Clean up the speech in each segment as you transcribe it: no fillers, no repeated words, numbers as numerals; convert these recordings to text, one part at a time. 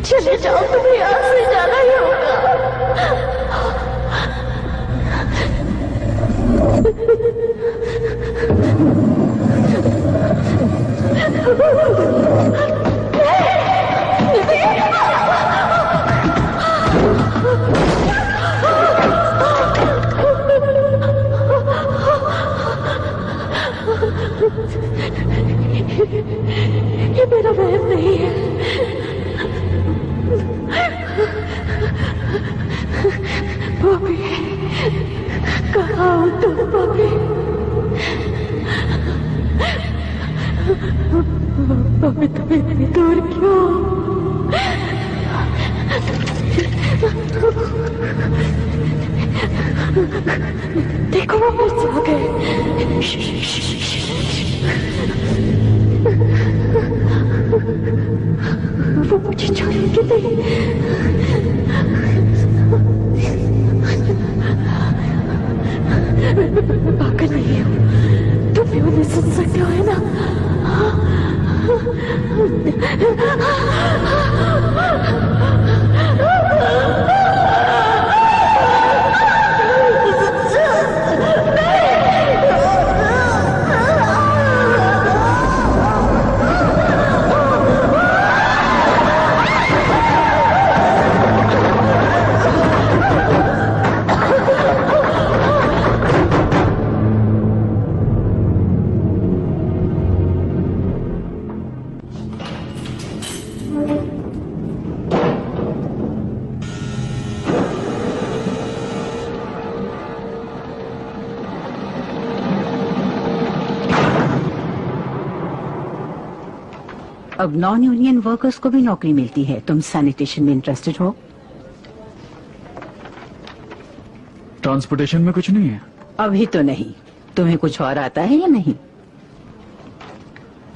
चले जाओ, तुम्हें यहाँ से जाना ही होगा। ये मेरा वहम नहीं है। बॉबी, कहाँ हो तुम बॉबी? बॉबी, तुम इतनी दूर क्यों? देखो वो मुझसे आ गए। वो मुझे छोड़ेंगे नहीं। मैं पागल नहीं हूँ, तुम भी उन्हें सुन सकते हो, है ना? अब नॉन यूनियन वर्कर्स को भी नौकरी मिलती है। तुम सैनिटेशन में इंटरेस्टेड हो? ट्रांसपोर्टेशन में कुछ नहीं है? अभी तो नहीं। तुम्हें कुछ और आता है या नहीं?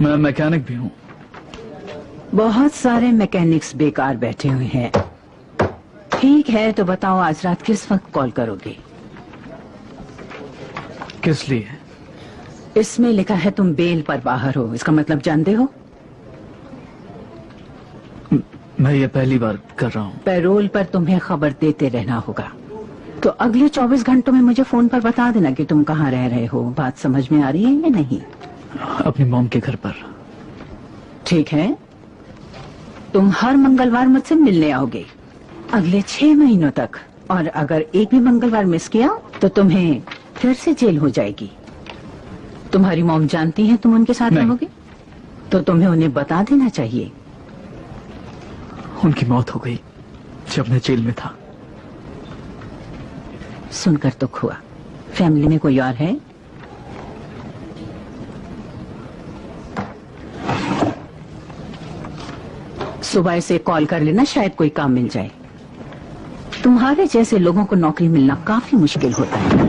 मैं मैकेनिक भी हूँ। बहुत सारे मैकेनिक्स बेकार बैठे हुए हैं। ठीक है, तो बताओ आज रात किस वक्त कॉल करोगे? किस लिए? इसमें लिखा है तुम बेल पर बाहर हो। इसका मतलब जानते हो? मैं ये पहली बार कर रहा हूँ। पैरोल पर तुम्हें खबर देते रहना होगा। तो अगले 24 घंटों में मुझे फोन पर बता देना कि तुम कहाँ रह रहे हो। बात समझ में आ रही है या नहीं? अपनी मॉम के घर पर। ठीक है, तुम हर मंगलवार मुझसे मिलने आओगे अगले 6 महीनों तक। और अगर एक भी मंगलवार मिस किया तो तुम्हें फिर से जेल हो जाएगी। तुम्हारी मॉम जानती है तुम उनके साथ रहोगे? तो तुम्हें उन्हें बता देना चाहिए। उनकी मौत हो गई जब मैं जेल में था। सुनकर दुख हुआ। फैमिली में कोई और है? सुबह से कॉल कर लेना, शायद कोई काम मिल जाए। तुम्हारे जैसे लोगों को नौकरी मिलना काफी मुश्किल होता है।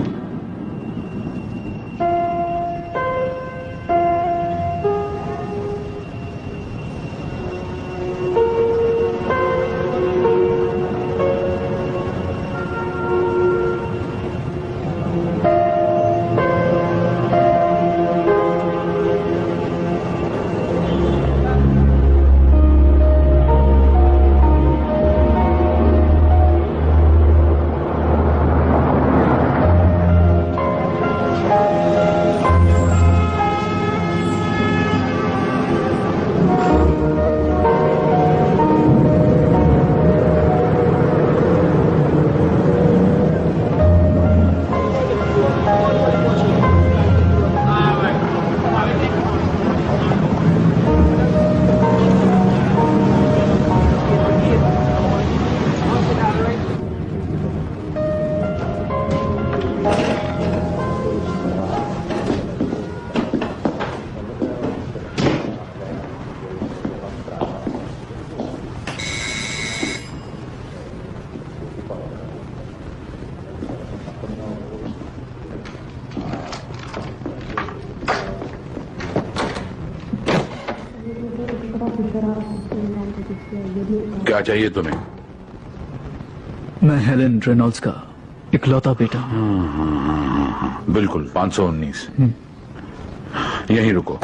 क्या चाहिए तुम्हें? मैं हेलेन रेनॉल्ड्स का इकलौता बेटा। बिल्कुल 519। यहीं रुको।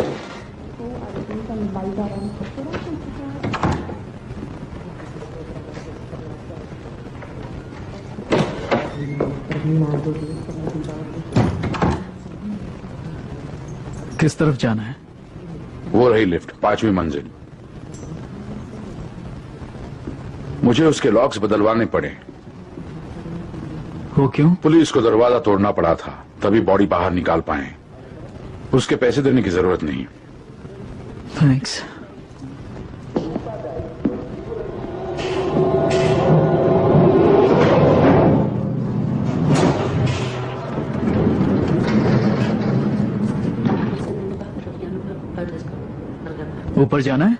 किस तरफ जाना है? वो रही लिफ्ट, 5वीं मंजिल। मुझे उसके लॉक्स बदलवाने पड़े। वो क्यों? पुलिस को दरवाजा तोड़ना पड़ा था, तभी बॉडी बाहर निकाल पाए। उसके पैसे देने की जरूरत नहीं। थैंक्स। ऊपर जाना है?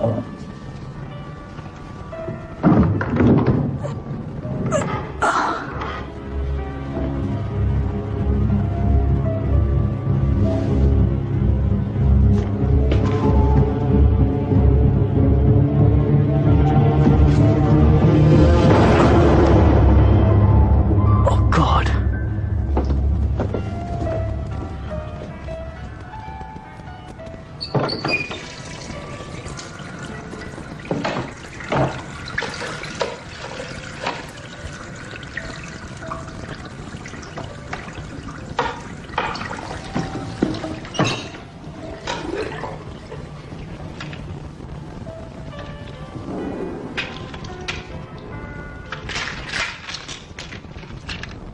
Oh God.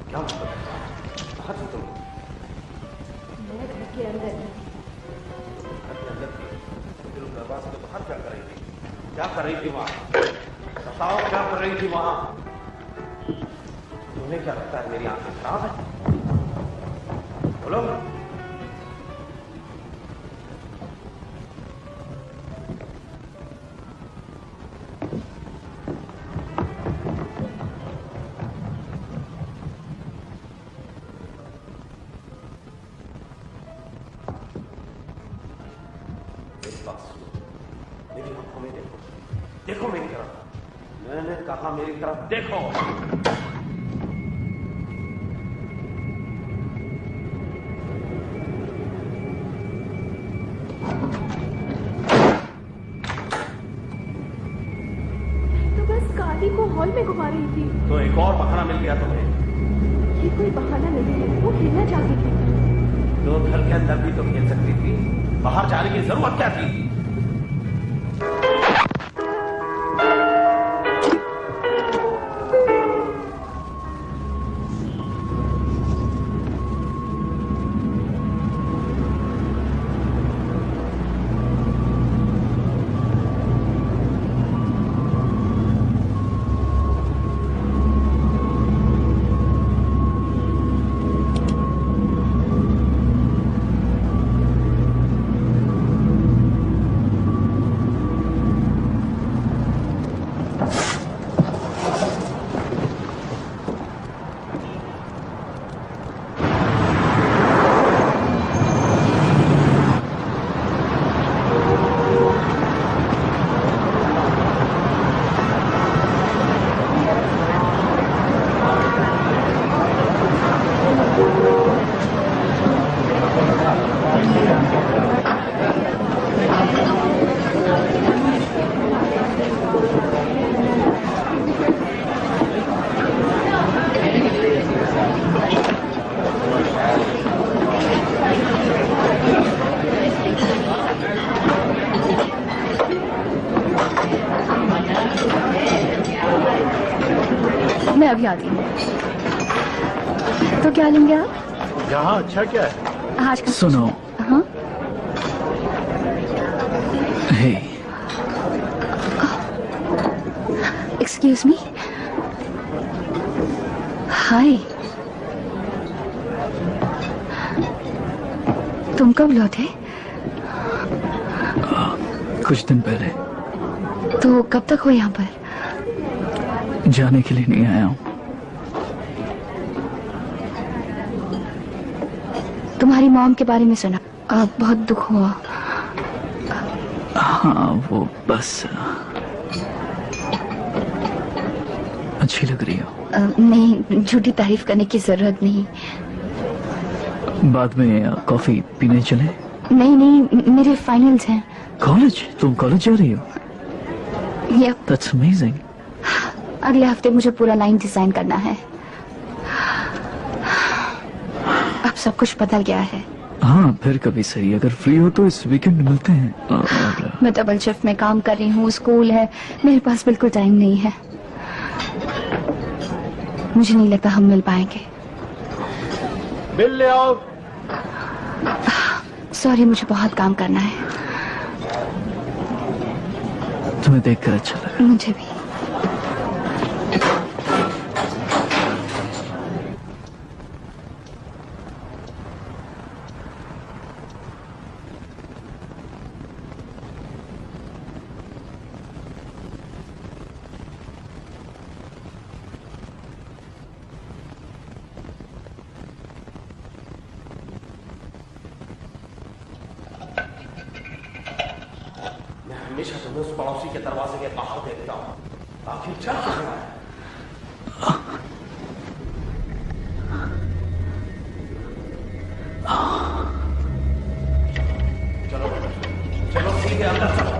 क्या मतलब है? कहाँ थी तुम? मैं घर के अंदर हूँ। घर के अंदर थी? तो फिर उस दरवाजे के बाहर क्या कर रही थी? क्या कर रही थी वहाँ? बताओ क्या कर रही थी वहाँ? तुम्हें क्या लगता है मेरी आंखें खराब है? बोलो। मेरी बात सुनो, मेरी आंखों में देखो, देखो मेरी तरफ। मैंने कहा मेरी तरफ देखो। तो बस गाड़ी को हॉल में घुमा रही थी। तो एक और बहाना मिल गया तुम्हें। ये कोई बहाना नहीं है, वो खेलना चाहती थी। तो घर के अंदर भी तो खेल सकती थी, बाहर जाने की जरूरत क्या थी? मैं अभी आती हूँ। तो क्या लेंगे आप? यहाँ अच्छा क्या है? आज का सुनो। हाँ, हे, एक्सक्यूज मी। हाय, तुम कब लौटे? कुछ दिन पहले। तो कब तक हो यहाँ पर? जाने के लिए नहीं आया हूँ। तुम्हारी मॉम के बारे में सुना, बहुत दुख हुआ। हाँ, वो बस अच्छी लग रही हो। नहीं, झूठी तारीफ करने की जरूरत नहीं। बाद में कॉफी पीने चले। नहीं नहीं, मेरे फाइनल्स हैं। कॉलेज? तुम कॉलेज जा रही हो? Yup, that's amazing. अगले हफ्ते मुझे पूरा लाइन डिजाइन करना है। अब सब कुछ बदल गया है। हाँ, फिर कभी सही, अगर फ्री हो तो इस वीकेंड मिलते हैं। और मैं डबल शिफ्ट में काम कर रही हूँ, स्कूल है, मेरे पास बिल्कुल टाइम नहीं है। मुझे नहीं लगता हम मिल पाएंगे। बिल ले आओ। सॉरी, मुझे बहुत काम करना है। तुम्हें देखकर अच्छा लगा। मुझे भी। हमेशा तुम्हें उस पड़ोसी के दरवाजे के बाहर देखता हूँ। आखिर चल क्या रहा है? चलो चलो सीधे अंदर चलो।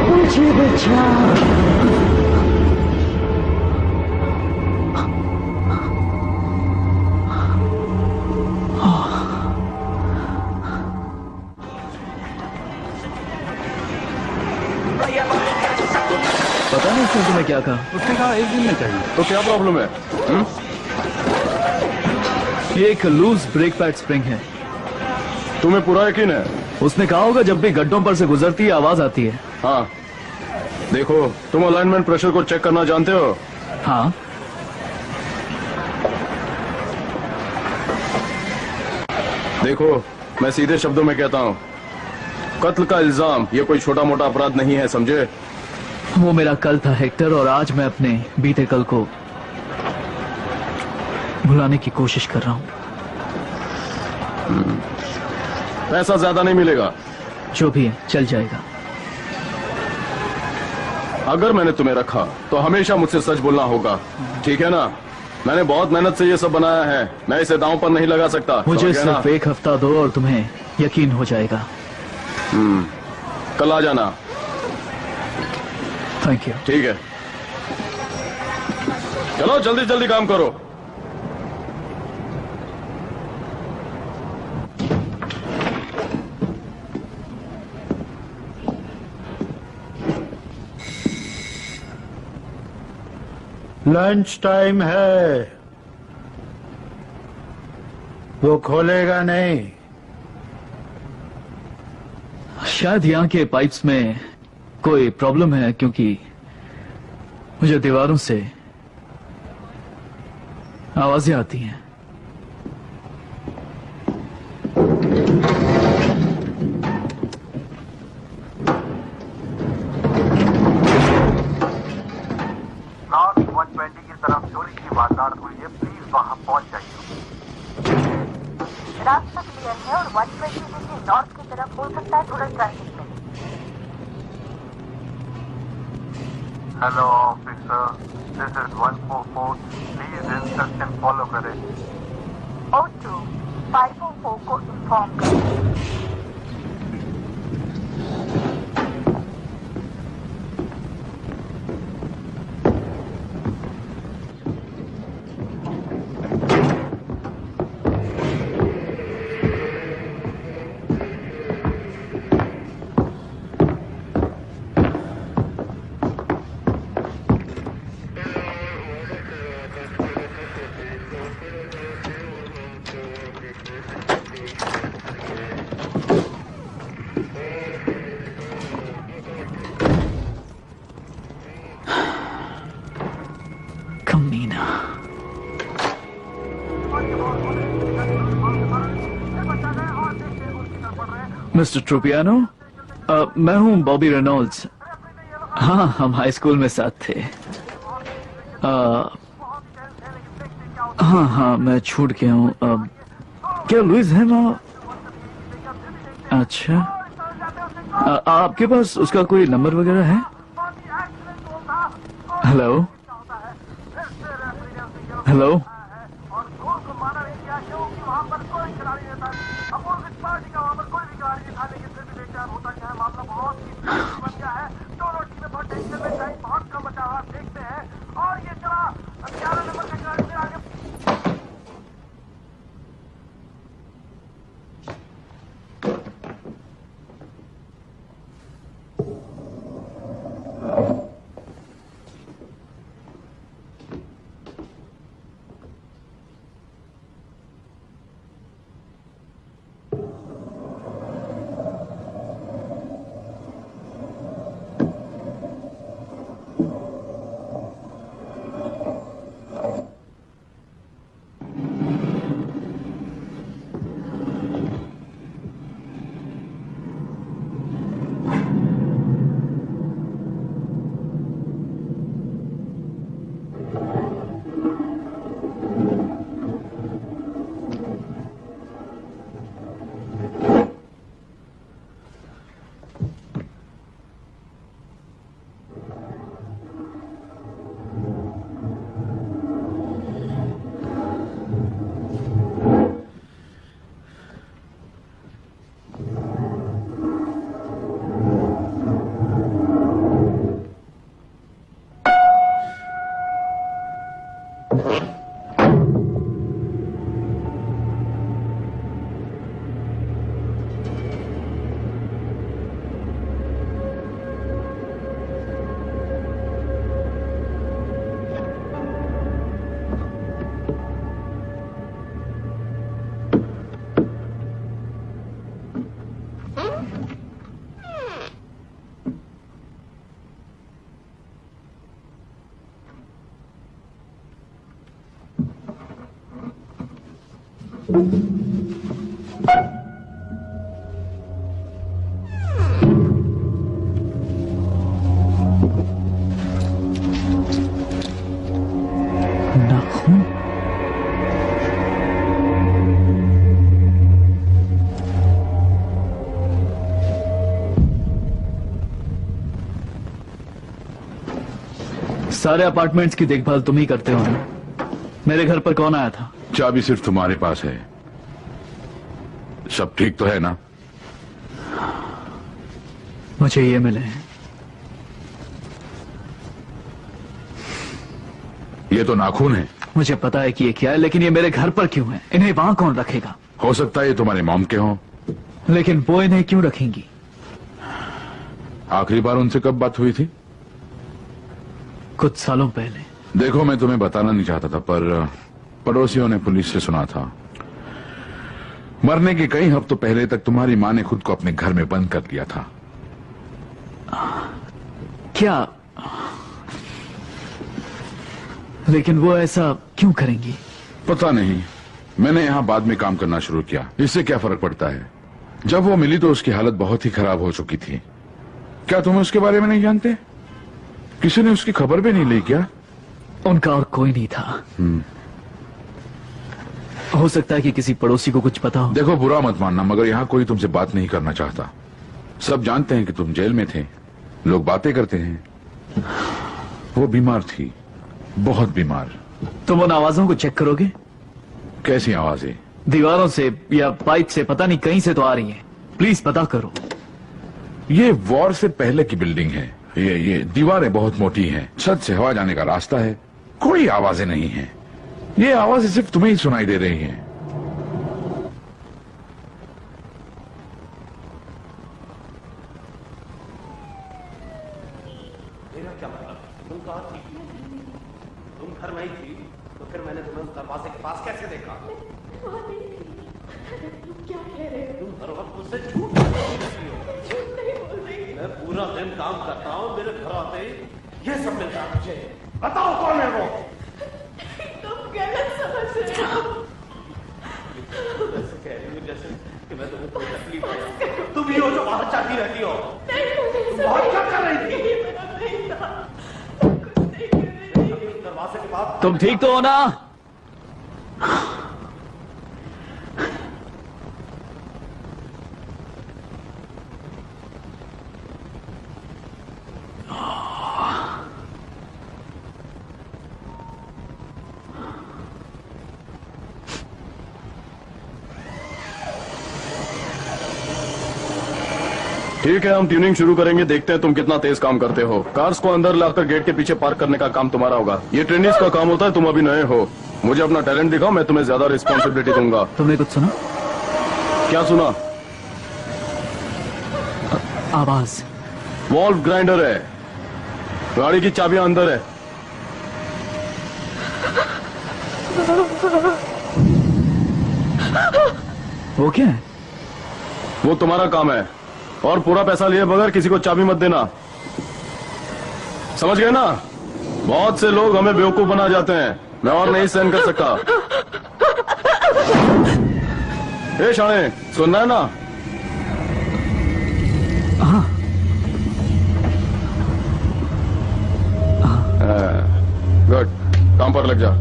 मुझे बचा। पता नहीं उसने तुम्हें क्या कहा। उसने कहा एक दिन में चाहिए। तो क्या प्रॉब्लम है? ये एक लूज ब्रेक पैड स्प्रिंग है। तुम्हें पूरा यकीन है? उसने कहा होगा जब भी गड्ढों पर से गुजरती है आवाज आती है। हाँ देखो, तुम अलाइनमेंट प्रेशर को चेक करना जानते हो? हाँ देखो, मैं सीधे शब्दों में कहता हूँ, कत्ल का इल्जाम ये कोई छोटा मोटा अपराध नहीं है, समझे? वो मेरा कल था हेक्टर, और आज मैं अपने बीते कल को भुलाने की कोशिश कर रहा हूँ। पैसा ज्यादा नहीं मिलेगा। जो भी है चल जाएगा। अगर मैंने तुम्हें रखा तो हमेशा मुझसे सच बोलना होगा, ठीक है ना? मैंने बहुत मेहनत से ये सब बनाया है, मैं इसे दांव पर नहीं लगा सकता। मुझे समझ गए ना? सिर्फ एक हफ्ता दो और तुम्हें यकीन हो जाएगा। कल आ जाना। Thank you. ठीक है, चलो जल्दी जल्दी काम करो। लंच टाइम है, वो खोलेगा नहीं। शायद यहाँ के पाइप्स में कोई प्रॉब्लम है, क्योंकि मुझे दीवारों से आवाजें आती हैं। नॉर्थ 120 की तरफ चोरी की वारदात हुई है, प्लीज वहां पहुंच जाइए। रास्ता क्लियर है और 120 से नॉर्थ की तरफ हो सकता है थोड़ा ट्रैफिक में। Hello officer, this is 144, please instruction follow करें। O2 544 को इन्फॉर्म करें। कमीना। मिस्टर ट्रूपियानो, मैं हूं बॉबी रेनॉल्ड्स। हाँ, हम हाई स्कूल में साथ थे। हाँ हाँ, मैं छूट गया हूँ। क्या लुइस है वहाँ? अच्छा, आपके पास उसका कोई नंबर वगैरह है? Hello hello. नाखून? सारे अपार्टमेंट्स की देखभाल तुम ही करते हो ना? मेरे घर पर कौन आया था? चाबी सिर्फ तुम्हारे पास है। सब ठीक तो है ना? मुझे ये मिले हैं। ये तो नाखून है। मुझे पता है कि ये क्या है, लेकिन ये मेरे घर पर क्यों है? इन्हें वहां कौन रखेगा? हो सकता है ये तुम्हारे मॉम के हों। लेकिन वो इन्हें क्यों रखेंगी? आखिरी बार उनसे कब बात हुई थी? कुछ सालों पहले। देखो, मैं तुम्हें बताना नहीं चाहता था, पर पड़ोसियों ने पुलिस से सुना था मरने के कई हफ्तों पहले तक तुम्हारी मां ने खुद को अपने घर में बंद कर लिया था। क्या? लेकिन वो ऐसा क्यों करेंगी? पता नहीं। मैंने यहां बाद में काम करना शुरू किया। इससे क्या फर्क पड़ता है? जब वो मिली तो उसकी हालत बहुत ही खराब हो चुकी थी। क्या तुम उसके बारे में नहीं जानते? किसी ने उसकी खबर भी नहीं ली क्या? उनका और कोई नहीं था। हो सकता है कि किसी पड़ोसी को कुछ पता हो। देखो, बुरा मत मानना, मगर यहाँ कोई तुमसे बात नहीं करना चाहता। सब जानते हैं कि तुम जेल में थे। लोग बातें करते हैं। वो बीमार थी, बहुत बीमार। तुम उन आवाजों को चेक करोगे? कैसी आवाजें? दीवारों से या पाइप से, पता नहीं कहीं से तो आ रही हैं। प्लीज पता करो। ये वॉर से पहले की बिल्डिंग है। ये दीवारें बहुत मोटी हैं। छत से हवा जाने का रास्ता है। कोई आवाजें नहीं हैं। ये आवाजें सिर्फ तुम्हें ही सुनाई दे रही हैं। मेरा क्या मतलब? तुम कहाँ थी? तुम घर में ही थी, तो फिर मैंने तुम्हें उस दरवाजे के पास कैसे देखा? क्या कह रहे हो? तुम हर वक्त मुझसे झूठ बोल रही हो। झूठ नहीं बोल रही। मैं पूरा दिन काम करता हूँ, मेरे घर आते ही ये सब मिलता है मुझे। बताओ कौन है वो? तुम गलत समझ रहे हो। जैसे कह रही हो जैसे कि मैं तुम्हें कोई तकलीफ है। तुम ही हो जो बाहर जाती रहती हो। नहीं, तुम बाहर क्या कर रही थी? नहीं था। कुछ नहीं कर रही। अभी उस दरवाजे के बाद तुम ठीक तो हो ना? ठीक है, हम ट्यूनिंग शुरू करेंगे। देखते हैं तुम कितना तेज काम करते हो। कार्स को अंदर लाकर गेट के पीछे पार्क करने का काम तुम्हारा होगा। ये ट्रेनिंग्स का काम होता है। तुम अभी नए हो। मुझे अपना टैलेंट दिखाओ, मैं तुम्हें ज्यादा रिस्पॉन्सिबिलिटी दूंगा। तुमने कुछ सुना? क्या सुना? आवाज। वॉल्व ग्राइंडर है। गाड़ी की चाबियां अंदर है। वो क्या है? वो तुम्हारा काम है। और पूरा पैसा लिए बगैर किसी को चाबी मत देना। समझ गए ना? बहुत से लोग हमें बेवकूफ बना जाते हैं। मैं और नहीं सहन कर सकता। ए शाणे, सुनना है ना? गुड, काम पर लग जा।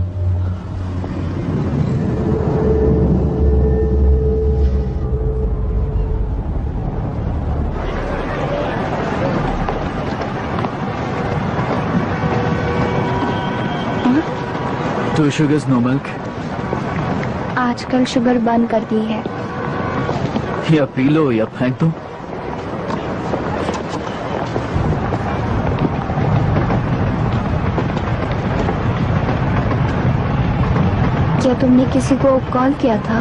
Two sugars, no milk. आजकल शुगर बंद कर दी है। या पी लो या फेंक दो। क्या तुमने किसी को कॉल किया था?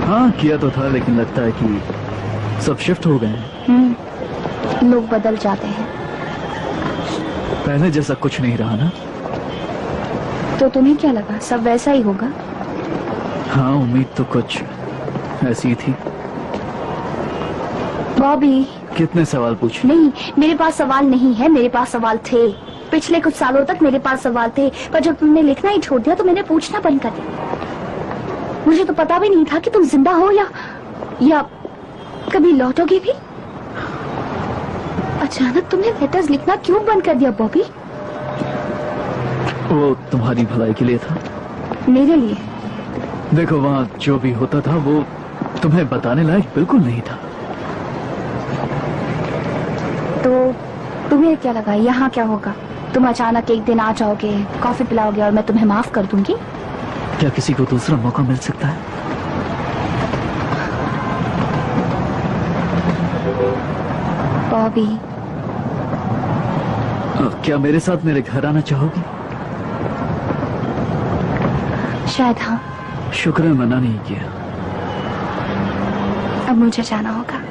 हाँ, किया तो था, लेकिन लगता है कि सब शिफ्ट हो गए हैं। लोग बदल जाते हैं। पहले जैसा कुछ नहीं रहा ना? तो तुम्हें क्या लगा सब वैसा ही होगा? हाँ, उम्मीद तो कुछ ऐसी थी। बॉबी, कितने सवाल पूछे? नहीं, मेरे पास सवाल नहीं है, मेरे पास सवाल थे। पिछले कुछ सालों तक मेरे पास सवाल थे, पर जब तुमने लिखना ही छोड़ दिया तो मैंने पूछना बंद कर दिया। मुझे तो पता भी नहीं था कि तुम जिंदा हो या कभी लौटोगे भी। अचानक तुमने लेटर्स लिखना क्यों बंद कर दिया बॉबी? वो तुम्हारी भलाई के लिए था। मेरे लिए? देखो वहाँ जो भी होता था वो तुम्हें बताने लायक बिल्कुल नहीं था। तो तुम्हें क्या लगा यहाँ क्या होगा? तुम अचानक एक दिन आ जाओगे, कॉफी पिलाओगे और मैं तुम्हें माफ कर दूंगी? क्या किसी को दूसरा मौका मिल सकता है? बॉबी, क्या मेरे साथ मेरे घर आना चाहोगी? शायद हाँ। शुक्र है मना नहीं किया। अब मुझे जाना होगा।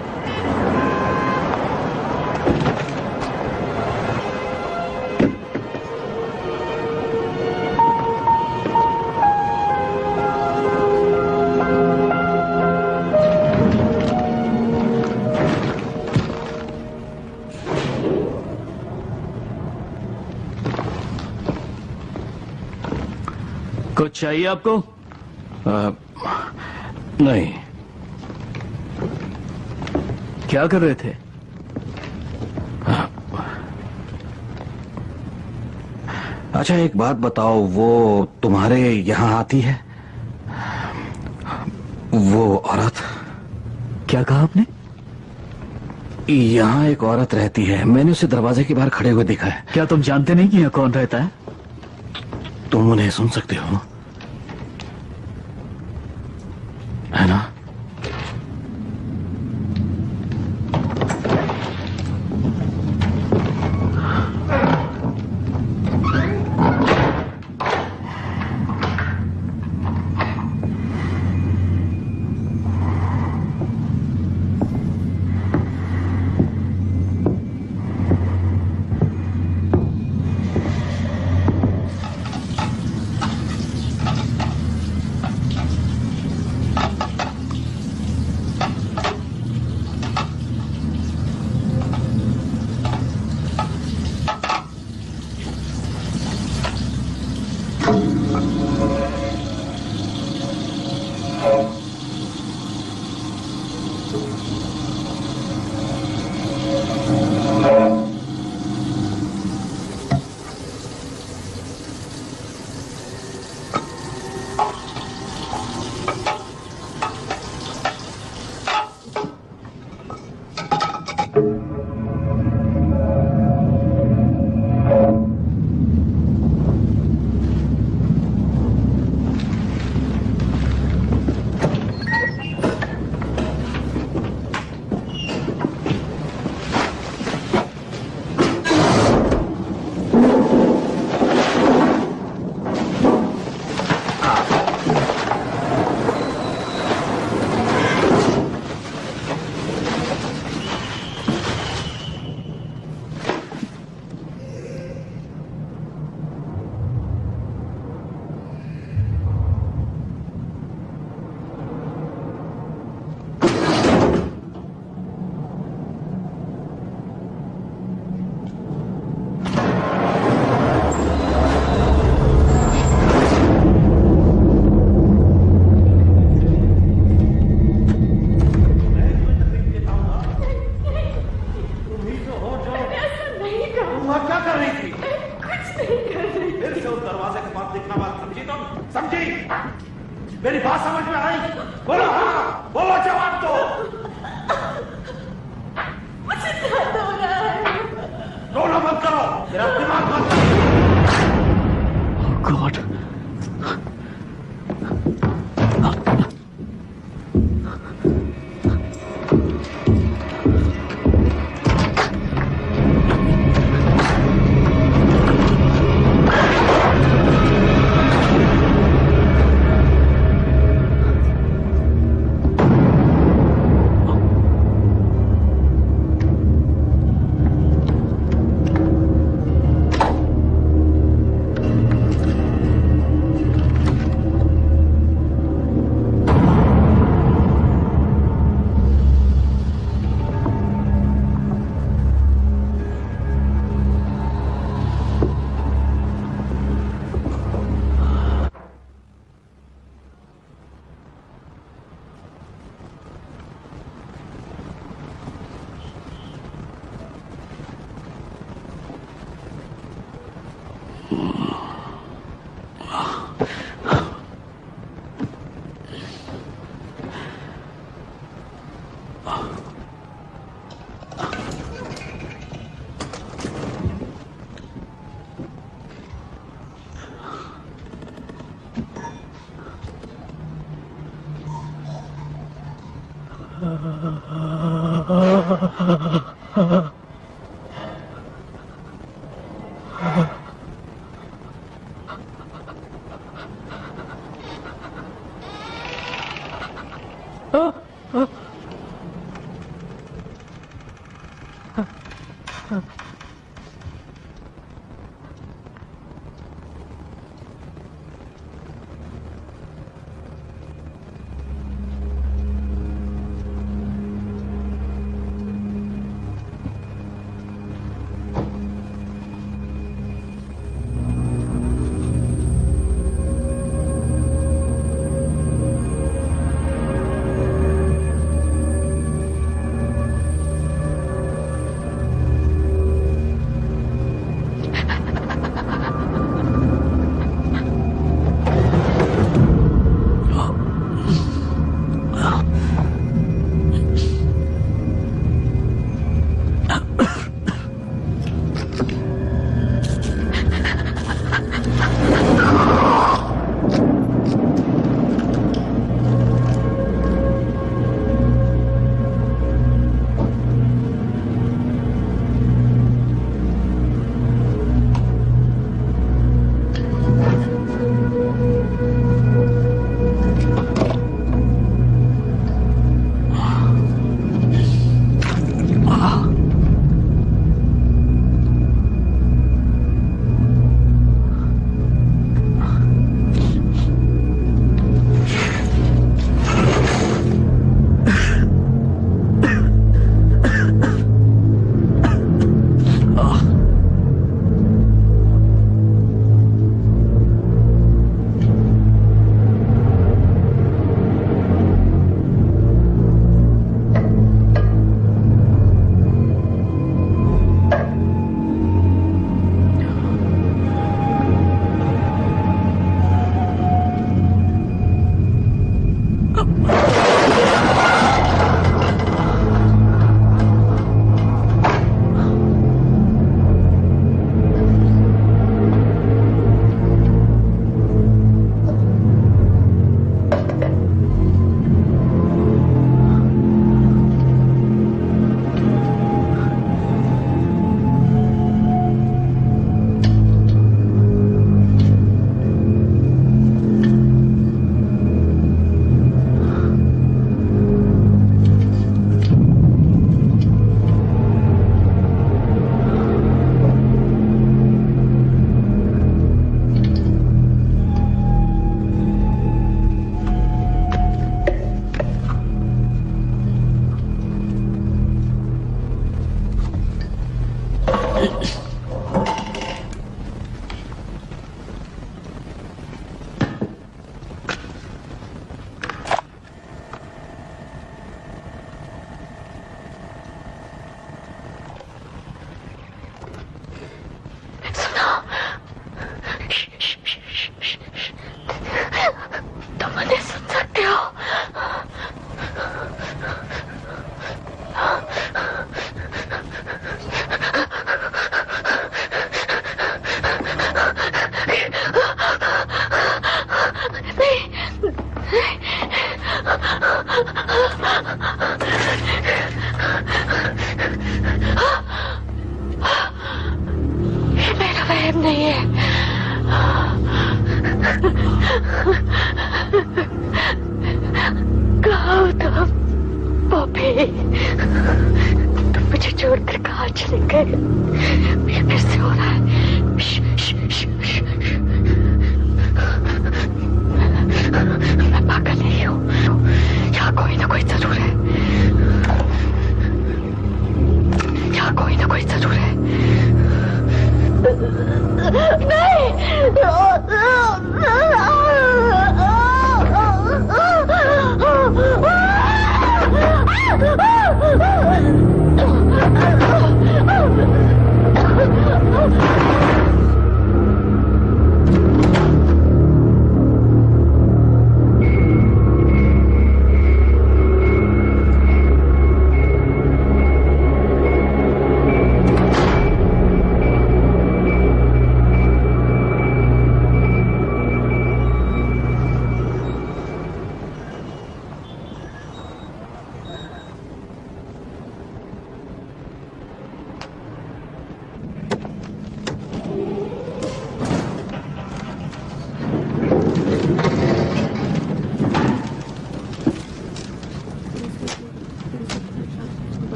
कुछ चाहिए आपको? नहीं। क्या कर रहे थे? अच्छा एक बात बताओ, वो तुम्हारे यहाँ आती है वो औरत? क्या कहा आपने? यहाँ एक औरत रहती है, मैंने उसे दरवाजे के बाहर खड़े हुए देखा है। क्या तुम जानते नहीं कि यहाँ कौन रहता है? तुम उन्हें सुन सकते हो, है ना? मेरी बात समझ में आई? बोलो हाँ, बोलो जवाब दो। मुझे दर्द हो रहा है। रोना मत करो, मेरा दिमाग मत गॉड। नहीं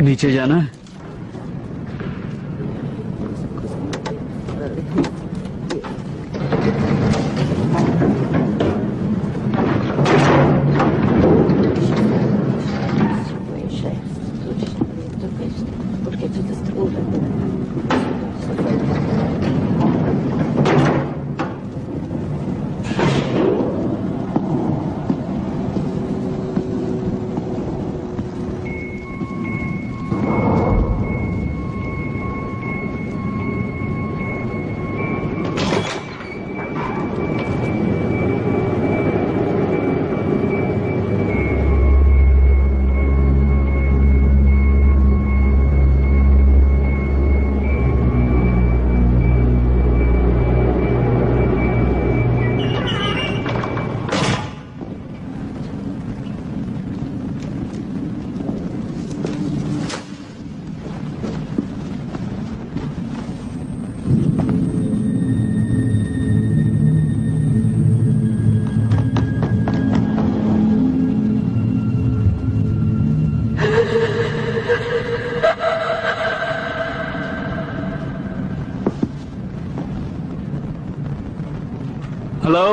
नीचे जाना है? हेलो?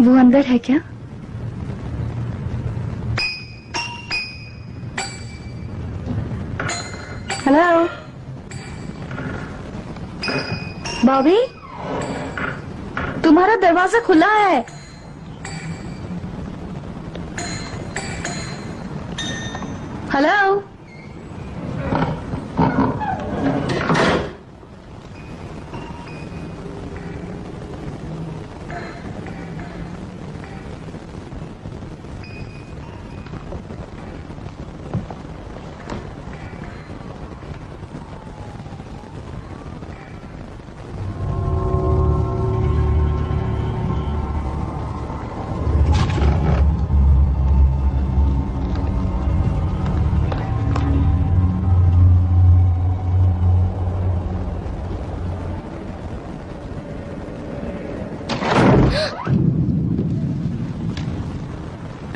वो अंदर है क्या? हेलो बॉबी, तुम्हारा दरवाजा खुला है। हेलो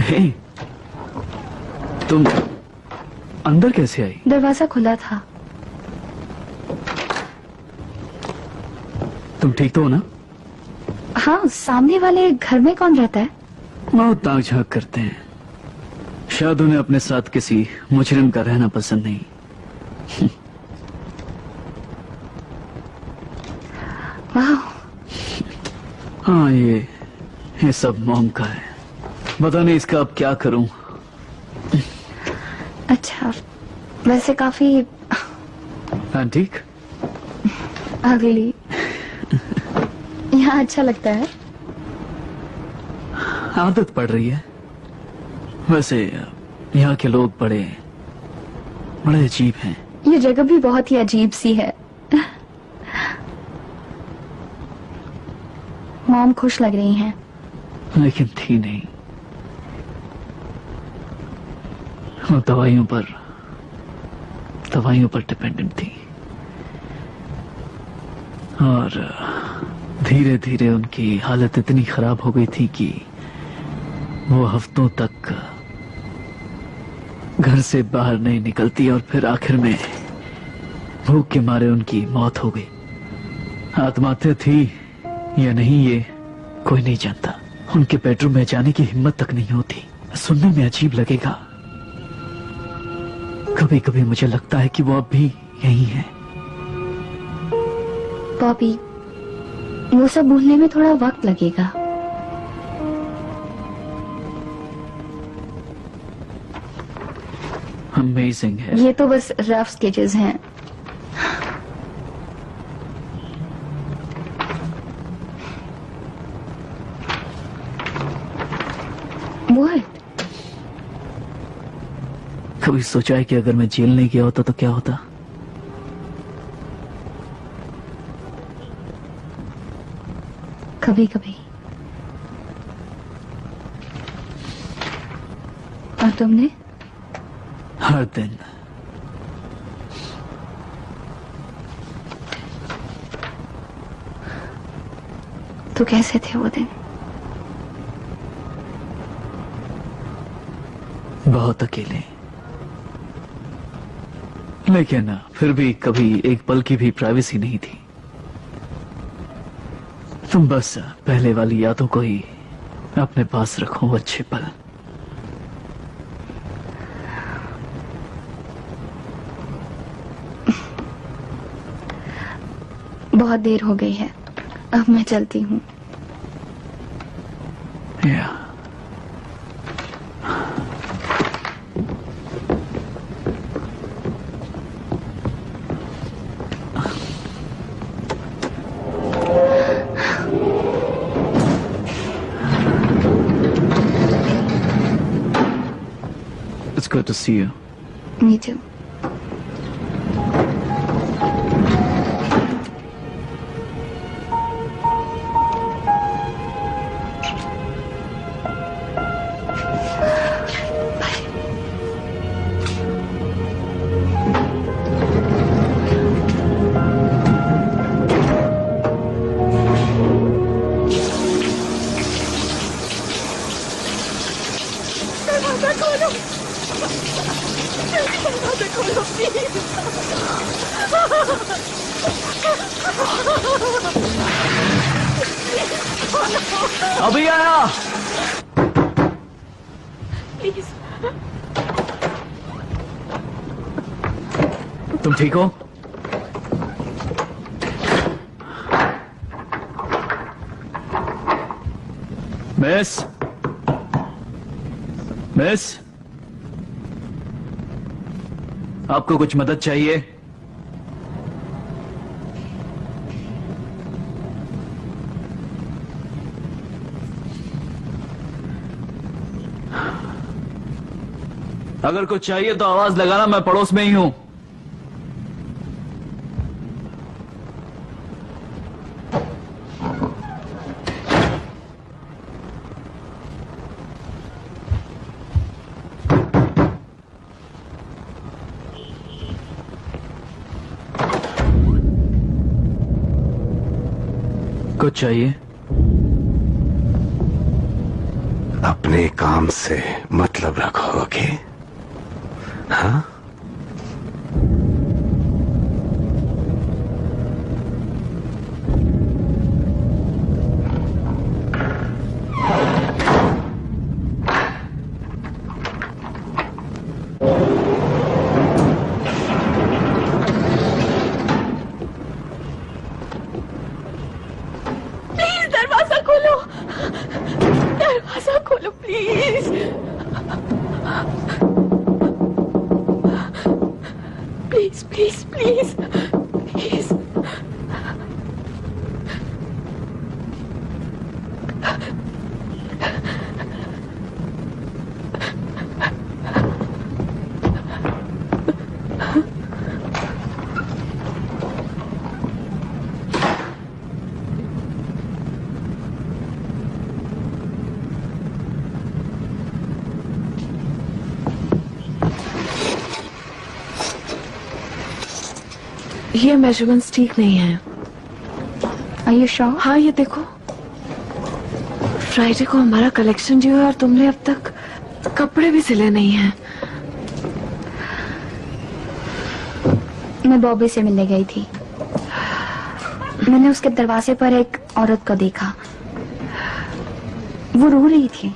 हे, तुम अंदर कैसे आई? दरवाजा खुला था। तुम ठीक तो हो ना? हाँ, सामने वाले घर में कौन रहता है? बहुत ताक झाक करते हैं। शायद उन्हें अपने साथ किसी मुजरिम का रहना पसंद नहीं। वाह, हाँ, ये सब मॉम का है। पता नहीं इसका अब क्या करूं। अच्छा, वैसे काफी ठीक। अगली यहाँ अच्छा लगता है। आदत पड़ रही है। वैसे यहाँ के लोग बड़े अजीब हैं। ये जगह भी बहुत ही अजीब सी है। मॉम खुश लग रही हैं। लेकिन थी नहीं। वो दवाइयों पर डिपेंडेंट थी और धीरे धीरे उनकी हालत इतनी खराब हो गई थी कि वो हफ्तों तक घर से बाहर नहीं निकलती और फिर आखिर में भूख के मारे उनकी मौत हो गई। आत्महत्या थी या नहीं ये कोई नहीं जानता। उनके बेडरूम में जाने की हिम्मत तक नहीं होती। सुनने में अजीब लगेगा, कभी कभी मुझे लगता है कि वो अब भी यही है। बॉबी, वो सब भूलने में थोड़ा वक्त लगेगा। अमेजिंग है। ये तो बस रफ स्केचेस हैं। What? कभी सोचा है कि अगर मैं जेल नहीं गया होता तो क्या होता? कभी कभी। और तुमने? हर दिन। तो कैसे थे वो दिन? बहुत अकेले, लेकिन फिर भी कभी एक पल की भी प्राइवेसी नहीं थी। तुम बस पहले वाली यादों को ही अपने पास रखो, अच्छे पल। बहुत देर हो गई है, अब मैं चलती हूँ। It's good to see you. Me too. अभी आया। प्लीज। तुम ठीक हो? मिस, मिस, आपको कुछ मदद चाहिए? अगर कुछ चाहिए तो आवाज लगाना, मैं पड़ोस में ही हूं। कुछ चाहिए? अपने काम से मतलब रखोगे? हाँ? Please please please. ये मेजरमेंट्स ठीक नहीं है। Are you sure? हाँ, ये देखो, फ्राइडे को हमारा कलेक्शन ड्यू है और तुमने अब तक कपड़े भी सिले नहीं हैं। मैं बॉबी से मिलने गई थी। मैंने उसके दरवाजे पर एक औरत को देखा, वो रो रही थी।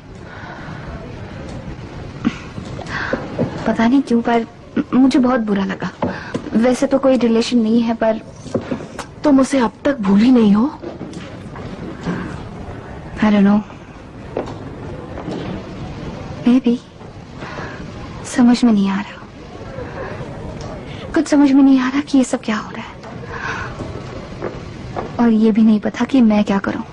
पता नहीं क्यों, पर मुझे बहुत बुरा लगा। वैसे तो कोई रिलेशन नहीं है, पर तुम उसे अब तक भूली नहीं हो? I don't know. Maybe. समझ में नहीं आ रहा। कुछ समझ में नहीं आ रहा कि ये सब क्या हो रहा है, और ये भी नहीं पता कि मैं क्या करूं।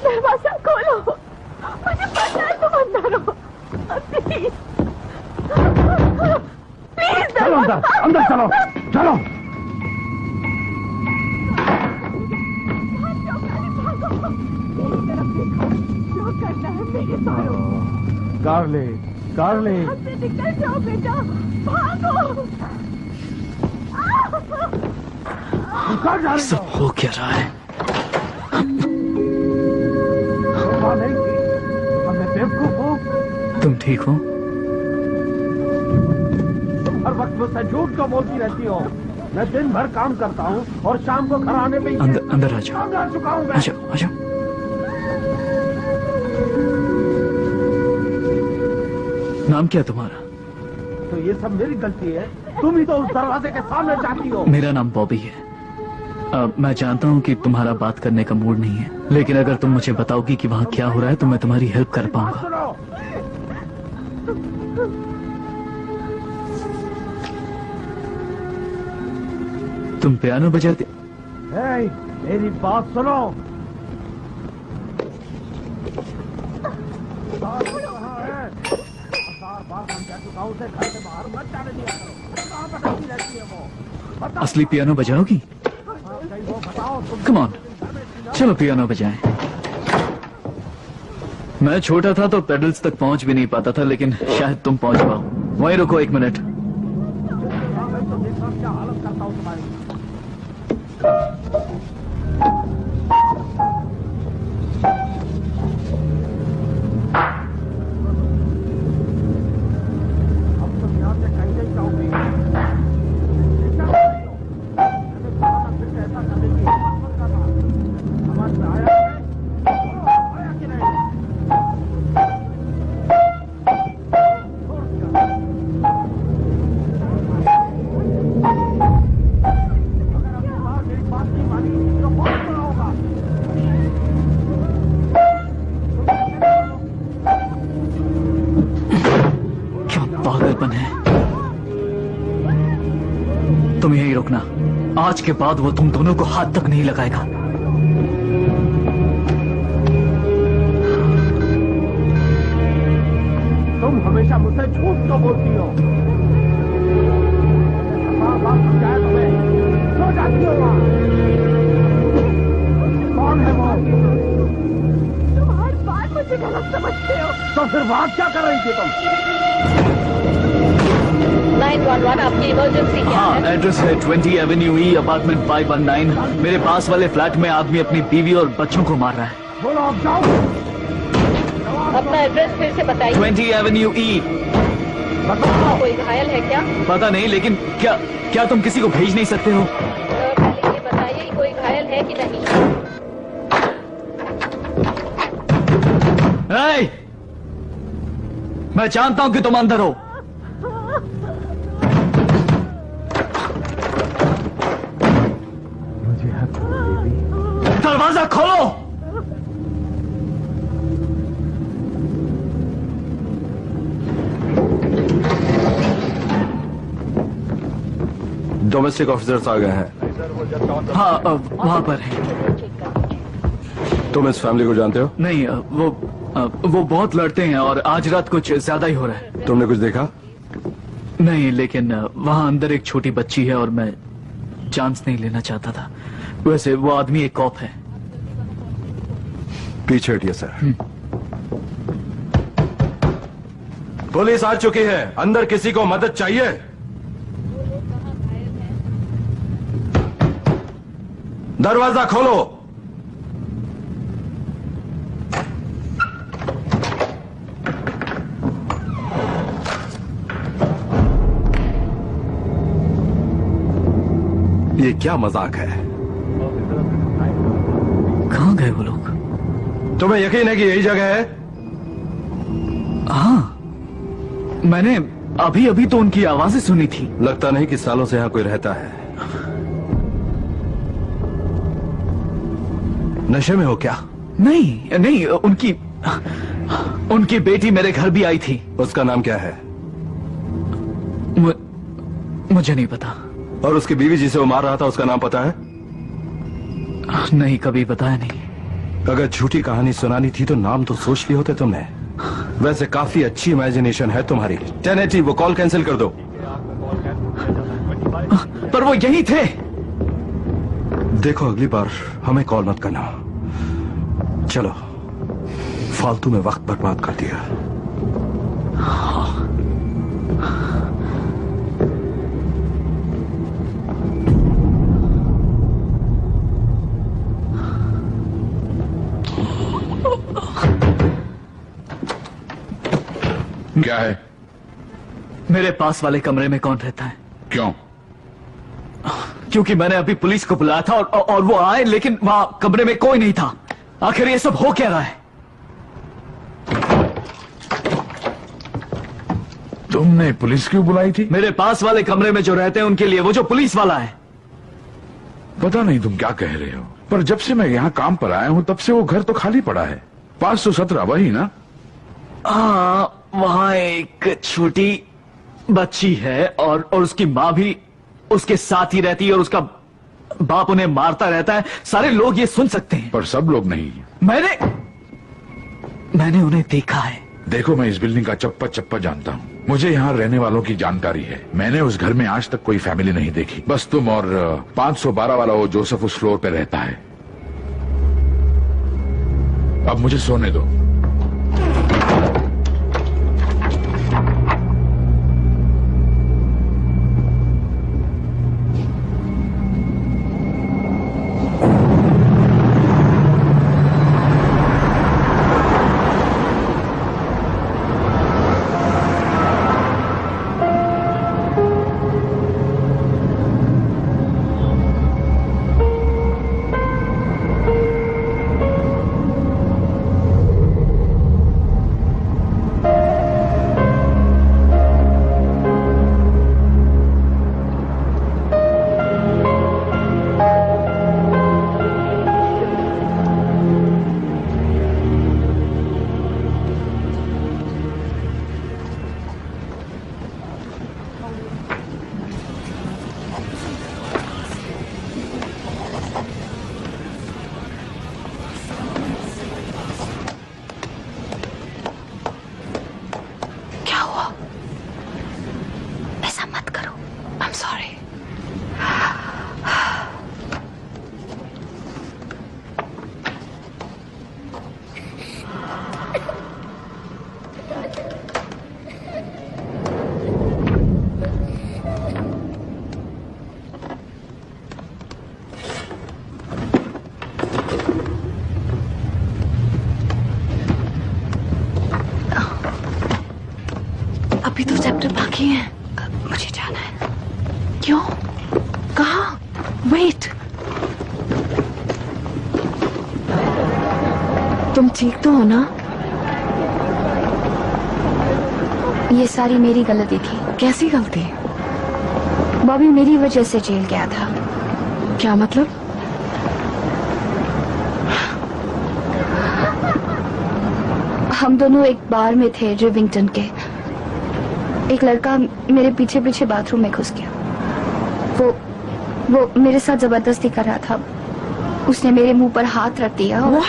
दरवाजा खोलो, मुझे पता है तुम अंदर हो। प्लीज प्लीज चलो अंदर, अंदर चलो, चलो। Garlic, garlic. निकल जाओ बेटा, भागो। ये सब हो क्या रहा है? बेवकूफ हो। तुम ठीक हो? हर वक्त मुझसे झूठ को बोलती रहती हो। मैं दिन भर काम करता हूँ और शाम को घर आने पे अंदर आ जाओ। आ चुका हूँ मैं। आ जाओ, आ जाओ। नाम क्या तुम्हारा? तो ये सब मेरी गलती है। तुम ही तो उस दरवाजे के सामने जाती हो। मेरा नाम बॉबी है। मैं जानता हूँ कि तुम्हारा बात करने का मूड नहीं है, लेकिन अगर तुम मुझे बताओगी कि वहाँ क्या हो रहा है तो मैं तुम्हारी हेल्प कर पाऊंगा। तुम पियानो बजाते? मेरी बात सुनो। असली पियानो बजाओगी? कम ऑन, चलो पियानो बजाएं। मैं छोटा था तो पेडल्स तक पहुंच भी नहीं पाता था, लेकिन शायद तुम पहुंच पाओ। वहीं रुको 1 मिनट। क्या हालत करता हूँ तुम्हारी। अब तुम यहाँ से कहीं नहीं जाओगी। ऐसा करने की हिम्मत मत करना। समझ में आया है? आया कि नहीं? पागलपन है। तुम यहीं रुकना, आज के बाद वो तुम दोनों को हाथ तक नहीं लगाएगा। तुम हमेशा मुझसे झूठ तो बोलती हो। बात समझाया तुम्हें, क्यों जाती हो वहाँ? कौन है वो? तुम हर बार मुझे गलत समझते हो। तो फिर बात क्या कर रही थी तुम? 911 आपकी इमरजेंसी क्या हाँ, है? एड्रेस है 20 एवेन्यू ई, अपार्टमेंट 519। मेरे पास वाले फ्लैट में आदमी अपनी बीवी और बच्चों को मार रहा है। बोलो अब जाओ। अपना एड्रेस फिर से बताइए। 20 एवेन्यू ई। कोई घायल है क्या? पता नहीं, लेकिन क्या तुम किसी को भेज नहीं सकते हो? पहले ये बताइए कोई घायल है कि नहीं। hey! मैं जानता हूं कि तुम अंदर हो। दरवाजा खोलो। डोमेस्टिक ऑफिसर्स आ गए हैं। हाँ वहाँ पर है। तुम इस फैमिली को जानते हो? नहीं वो बहुत लड़ते हैं और आज रात कुछ ज्यादा ही हो रहा है। तुमने कुछ देखा? नहीं, लेकिन वहाँ अंदर एक छोटी बच्ची है और मैं चांस नहीं लेना चाहता था। वैसे वो आदमी एक कॉप है। पीछे हटिए सर। पुलिस आ चुकी है, अंदर किसी को मदद चाहिए? दरवाजा खोलो। ये क्या मजाक है? कहाँ गए वो लोग? तुम्हें यकीन है कि यही जगह है? हाँ, मैंने अभी अभी तो उनकी आवाजें सुनी थी। लगता नहीं कि सालों से यहां कोई रहता है। नशे में हो क्या? नहीं नहीं, उनकी बेटी मेरे घर भी आई थी। उसका नाम क्या है? मुझे नहीं पता। और उसकी बीवी जिसे वो मार रहा था, उसका नाम पता है? नहीं, कभी बताया नहीं। अगर झूठी कहानी सुनानी थी तो नाम तो सोच लिए होते तुमने। वैसे काफी अच्छी इमेजिनेशन है तुम्हारी। 1080 वो कॉल कैंसिल कर दो। पर वो यही थे। देखो अगली बार हमें कॉल मत करना। चलो, फालतू में वक्त बर्बाद कर दिया। क्या है? मेरे पास वाले कमरे में कौन रहता है? क्यों? क्योंकि मैंने अभी पुलिस को बुलाया था और वो आए, लेकिन वहां कमरे में कोई नहीं था। आखिर ये सब हो क्या रहा है? तुमने पुलिस क्यों बुलाई थी? मेरे पास वाले कमरे में जो रहते हैं उनके लिए, वो जो पुलिस वाला है। पता नहीं तुम क्या कह रहे हो, पर जब से मैं यहाँ काम पर आया हूँ तब से वो घर तो खाली पड़ा है। 517 वही ना? हाँ, वहां एक छोटी बच्ची है और उसकी माँ भी उसके साथ ही रहती है और उसका बाप उन्हें मारता रहता है। सारे लोग ये सुन सकते हैं। पर सब लोग नहीं। मैंने उन्हें देखा है। देखो, मैं इस बिल्डिंग का चप्पा चप्पा जानता हूँ। मुझे यहाँ रहने वालों की जानकारी है। मैंने उस घर में आज तक कोई फैमिली नहीं देखी, बस तुम और 512 वाला वो जोसेफ उस फ्लोर पे रहता है। अब मुझे सोने दो। अभी तो चैप्टर बाकी है, मुझे जाना है। क्यों? कहाँ? वेट, तुम ठीक तो हो ना? ये सारी मेरी गलती थी। कैसी गलती? बॉबी मेरी वजह से जेल गया था। क्या मतलब? हम दोनों एक बार में थे रिविंगटन के। एक लड़का मेरे पीछे पीछे बाथरूम में घुस गया। वो वो मेरे साथ जबरदस्ती कर रहा था। उसने मेरे मुंह पर हाथ रख दिया और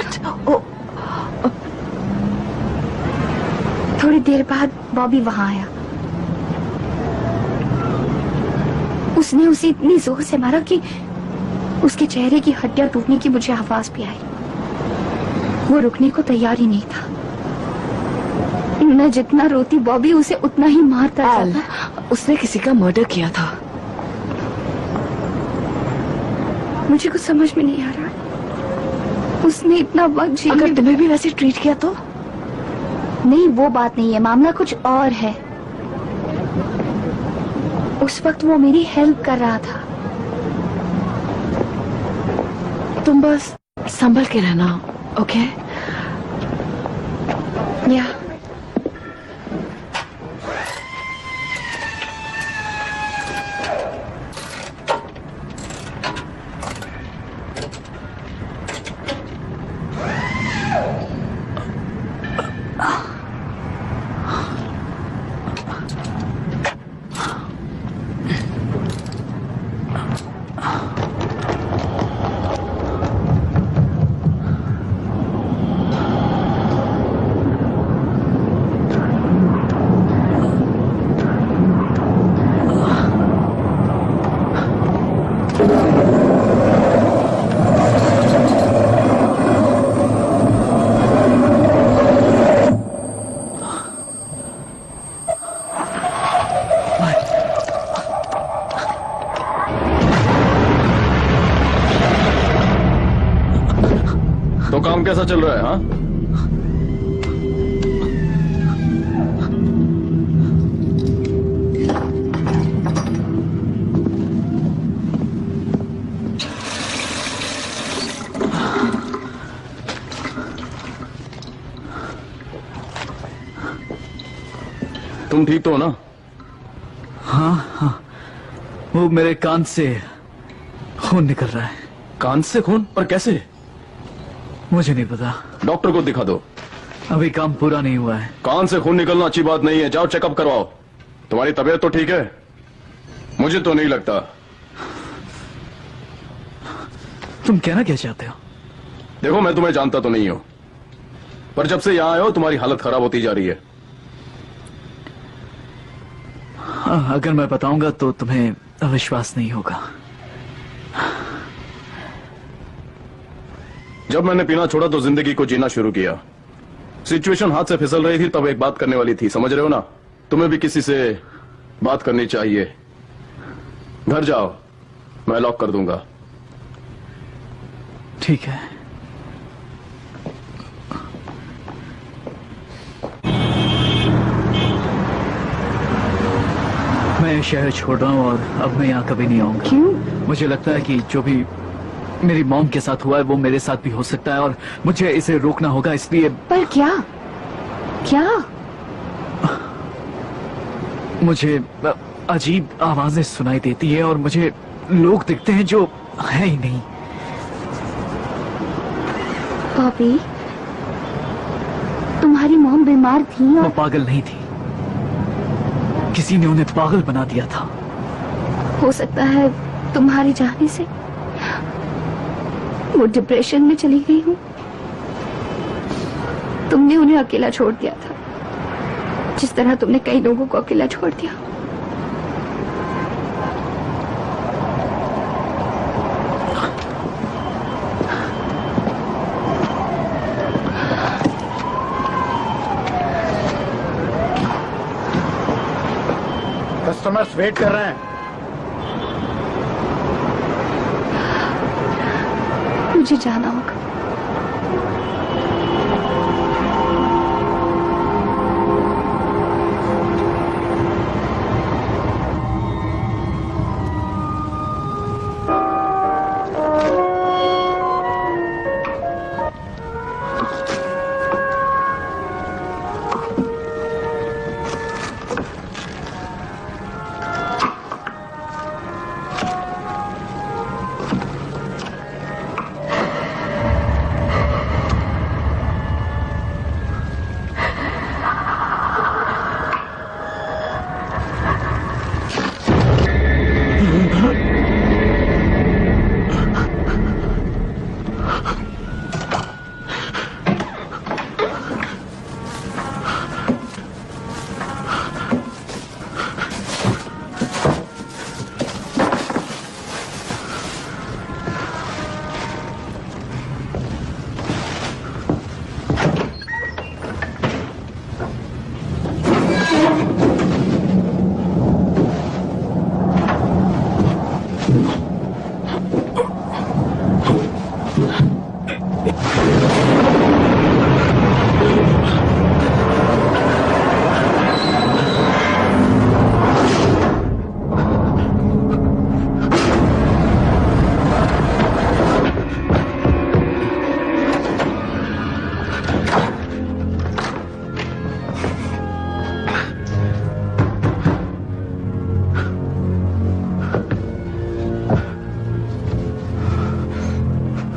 थोड़ी देर बाद बॉबी वहां आया। उसने उसे इतनी जोर से मारा कि उसके चेहरे की हड्डियां टूटने की मुझे आवाज भी आई। वो रुकने को तैयार ही नहीं था। मैं जितना रोती बॉबी उसे उतना ही मारता था। उसने किसी का मर्डर किया था। मुझे कुछ समझ में नहीं आ रहा। उसने इतना वक्त झेल अगर तुम्हें भी वैसे ट्रीट किया तो? नहीं, वो बात नहीं है, मामला कुछ और है। उस वक्त वो मेरी हेल्प कर रहा था। तुम बस संभल के रहना, ओके? या तो काम कैसा चल रहा है? हाँ, तुम ठीक तो हो ना? हाँ, वो मेरे कान से खून निकल रहा है। कान से खून? पर कैसे? मुझे नहीं पता। डॉक्टर को दिखा दो। अभी काम पूरा नहीं हुआ है। कान से खून निकलना अच्छी बात नहीं है। जाओ चेकअप करवाओ। तुम्हारी तबीयत तो ठीक है? मुझे तो नहीं लगता। तुम कहना क्या चाहते हो? देखो, मैं तुम्हें जानता तो नहीं हूं, पर जब से यहां आए हो तुम्हारी हालत खराब होती जा रही है। अगर मैं बताऊंगा तो तुम्हें विश्वास नहीं होगा। जब मैंने पीना छोड़ा तो जिंदगी को जीना शुरू किया। सिचुएशन हाथ से फिसल रही थी, तब एक बात करने वाली थी, समझ रहे हो ना? तुम्हें भी किसी से बात करनी चाहिए। घर जाओ, मैं लॉक कर दूंगा। ठीक है। मैं शहर छोड़ रहा हूँ और अब मैं यहाँ कभी नहीं आऊंगा। क्यों? मुझे लगता है कि जो भी मेरी मॉम के साथ हुआ है वो मेरे साथ भी हो सकता है और मुझे इसे रोकना होगा, इसलिए। पर क्या? क्या? मुझे अजीब आवाजें सुनाई देती है और मुझे लोग दिखते हैं जो है ही नहीं। पापी, तुम्हारी मॉम बीमार थी वो और पागल नहीं थी, किसी ने उन्हें पागल बना दिया था। हो सकता है तुम्हारे जाने से वो डिप्रेशन में चली गई हूँ। तुमने उन्हें अकेला छोड़ दिया था, जिस तरह तुमने कई लोगों को अकेला छोड़ दिया। कस्टमर्स वेट कर रहे हैं। मुझे जाना होगा।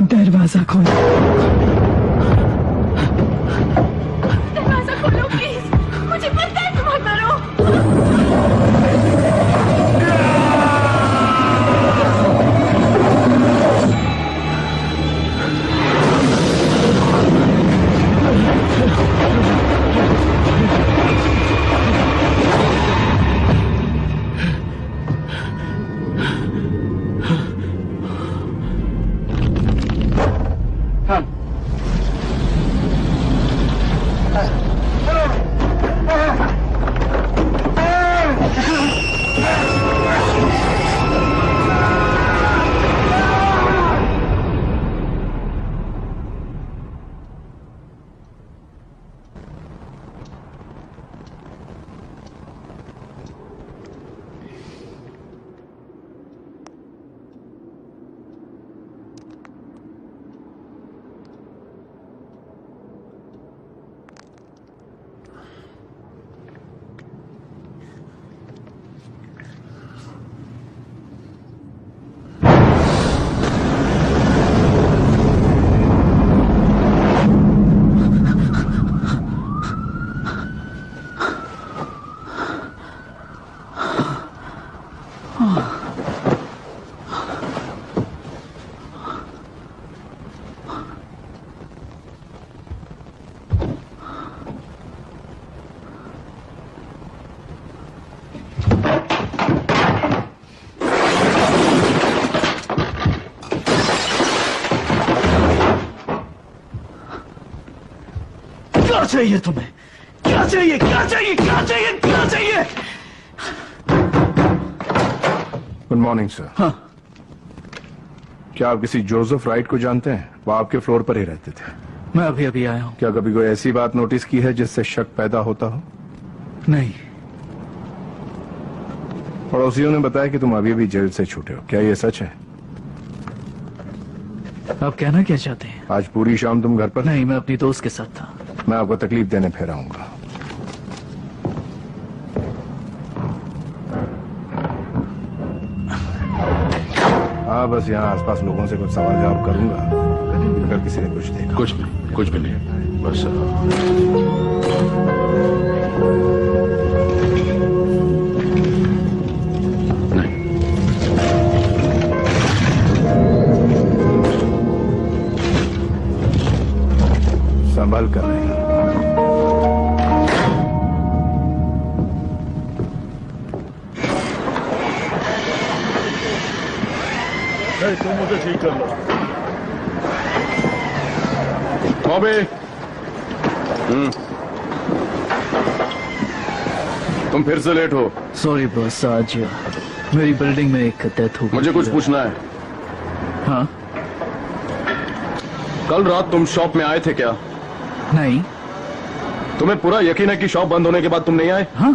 दरवाजा खोलो। दरवाजा खोलो प्लीज, मुझे पता है तुम करो। क्या चाहिए तुम्हें? क्या चाहिए? क्या चाहिए? क्या चाहिए? क्या चाहिए? Good morning sir. हाँ। क्या आप किसी जोसेफ राइट को जानते हैं? वो आपके फ्लोर पर ही रहते थे। मैं अभी अभी आया हूँ। क्या कभी कोई ऐसी बात नोटिस की है जिससे शक पैदा होता हो? नहीं। पड़ोसियों ने बताया कि तुम अभी भी जेल से छूटे हो, क्या ये सच है? आप कहना क्या चाहते हैं? आज पूरी शाम तुम घर पर? नहीं, मैं अपनी दोस्त के साथ था। मैं आपको तकलीफ देने फिर आऊंगा। हाँ, बस यहाँ आसपास लोगों से कुछ सवाल जवाब करूंगा, अगर किसी ने कुछ देखा। कुछ भी नहीं, बस संभल कर रहे हैं। तुम मुझे ठीक कर लो। बॉबी, तुम फिर से लेट हो। सॉरी बॉस, आज मेरी बिल्डिंग में एक डेथ हो गई। मुझे कुछ पूछना है। हाँ? कल रात तुम शॉप में आए थे क्या? नहीं। तुम्हें पूरा यकीन है कि शॉप बंद होने के बाद तुम नहीं आए? हाँ।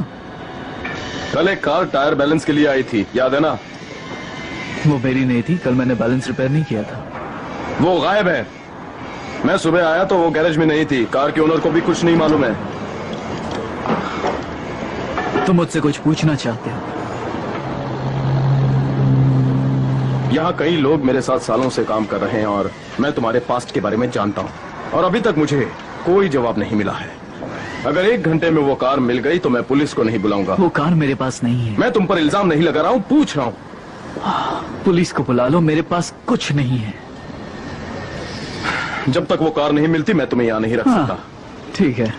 कल एक कार टायर बैलेंस के लिए आई थी, याद है ना? वो मेरी नहीं थी, कल मैंने बैलेंस रिपेयर नहीं किया था। वो गायब है। मैं सुबह आया तो वो गैरेज में नहीं थी। कार के ओनर को भी कुछ नहीं मालूम है। तुम मुझसे कुछ पूछना चाहते हो? यहाँ कई लोग मेरे साथ सालों से काम कर रहे हैं और मैं तुम्हारे पास्ट के बारे में जानता हूँ, और अभी तक मुझे कोई जवाब नहीं मिला है। अगर 1 घंटे में वो कार मिल गई तो मैं पुलिस को नहीं बुलाऊंगा। वो कार मेरे पास नहीं है। मैं तुम पर इल्जाम नहीं लगा रहा हूँ, पूछ रहा हूँ। पुलिस को बुला लो, मेरे पास कुछ नहीं है। जब तक वो कार नहीं मिलती मैं तुम्हें यहाँ नहीं रख सकता। ठीक है।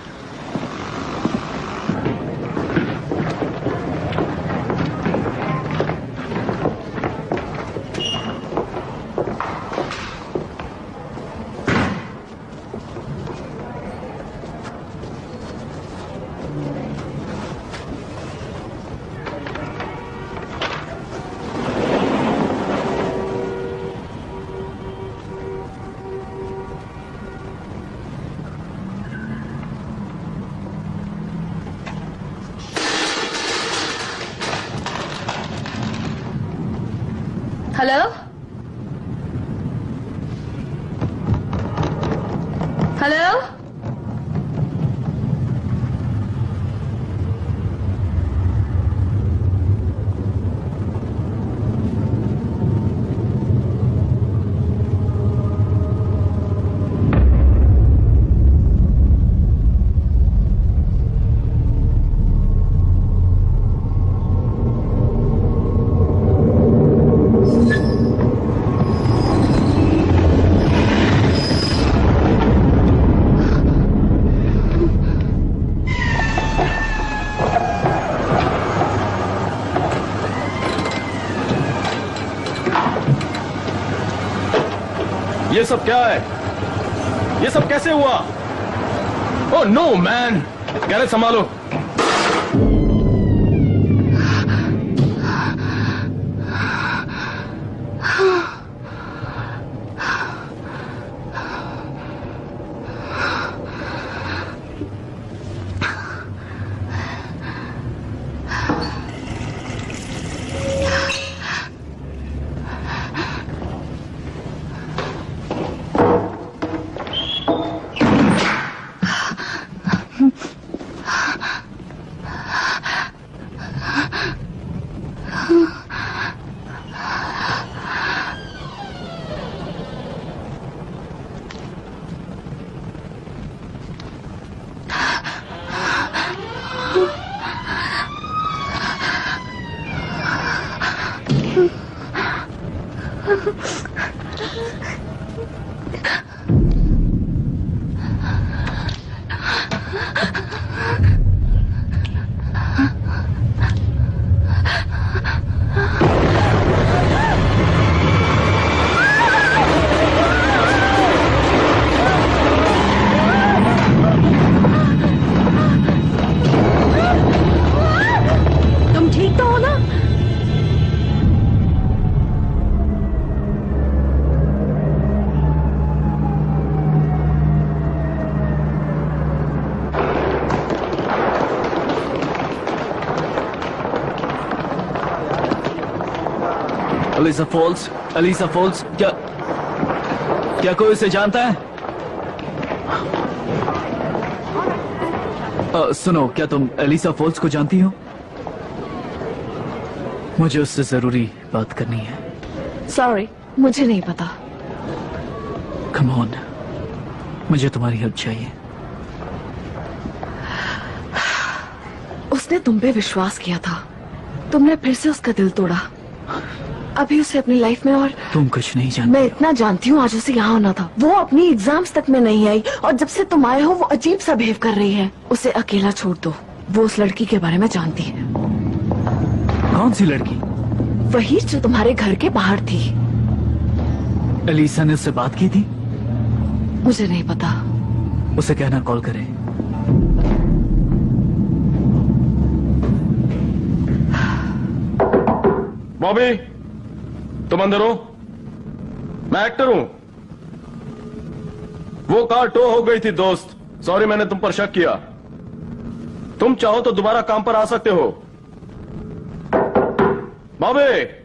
हेलो? ये सब क्या है? ये सब कैसे हुआ? ओह नो मैन, गैरेज संभालो। तुम ठीक तो हो ना? एलिसा फॉल्स, एलिसा फॉल्स, क्या क्या कोई उसे जानता है? सुनो, क्या तुम एलिसा फॉल्स को जानती हो? मुझे उससे जरूरी बात करनी है। सॉरी, मुझे नहीं पता। कम ऑन, मुझे तुम्हारी हेल्प चाहिए। उसने तुम पे विश्वास किया था, तुमने फिर से उसका दिल तोड़ा। अभी उसे अपनी लाइफ में और तुम कुछ नहीं जानती। मैं इतना जानती हूँ, आज उसे यहाँ होना था। वो अपनी एग्जाम्स तक में नहीं आई और जब से तुम आए हो वो अजीब सा बिहेव कर रही है। उसे अकेला छोड़ दो, वो उस लड़की के बारे में जानती है। कौन सी लड़की? वही जो तुम्हारे घर के बाहर थी। एलिसा ने उससे बात की थी? मुझे नहीं पता। उसे कहना कॉल करे। बॉबी, तुम अंदर हो? मैं एक्टर हूं। वो कार टो हो गई थी दोस्त। सॉरी, मैंने तुम पर शक किया। तुम चाहो तो दोबारा काम पर आ सकते हो। बॉबी,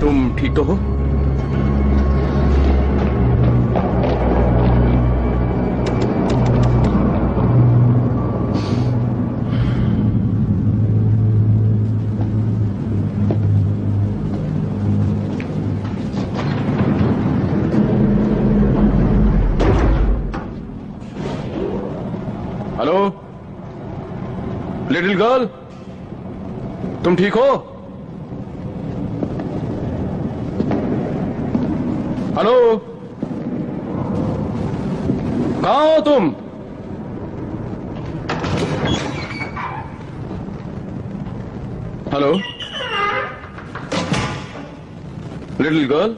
तुम ठीक तो हो? हेलो लिटिल गर्ल, तुम ठीक हो? हेलो, कहां हो तुम? हेलो, लिटिल गर्ल,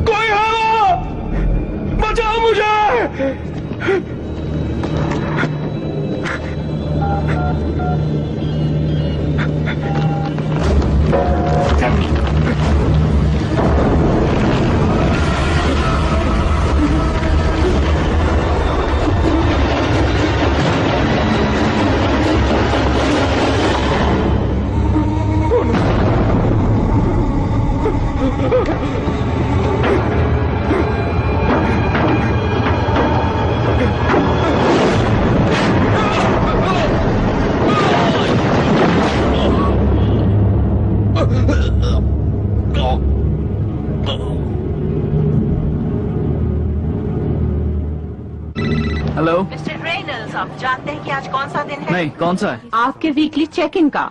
कोई हो, बचाओ मुझे। हेलो। मिस्टर रेनल्स, आप जानते हैं कि आज कौन सा दिन है? नहीं, कौन सा है? आपके वीकली चेक इन का।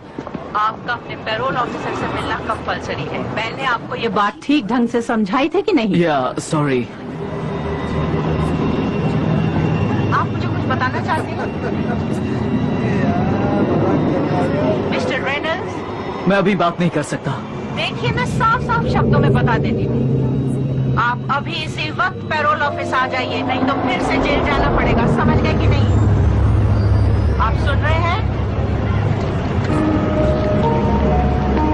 आपका अपने पेरोल ऑफिसर से मिलना कंपलसरी है। मैंने आपको ये बात ठीक ढंग से समझाई थी कि नहीं? या सॉरी। आप मुझे कुछ बताना चाहते हैं? मिस्टर रेनल्स, मैं अभी बात नहीं कर सकता। देखिए, मैं साफ साफ शब्दों में बता देती हूँ, आप अभी इसी वक्त पेरोल ऑफिस आ जाइए, नहीं तो फिर से जेल जाना पड़ेगा। समझ गए कि नहीं? आप सुन रहे हैं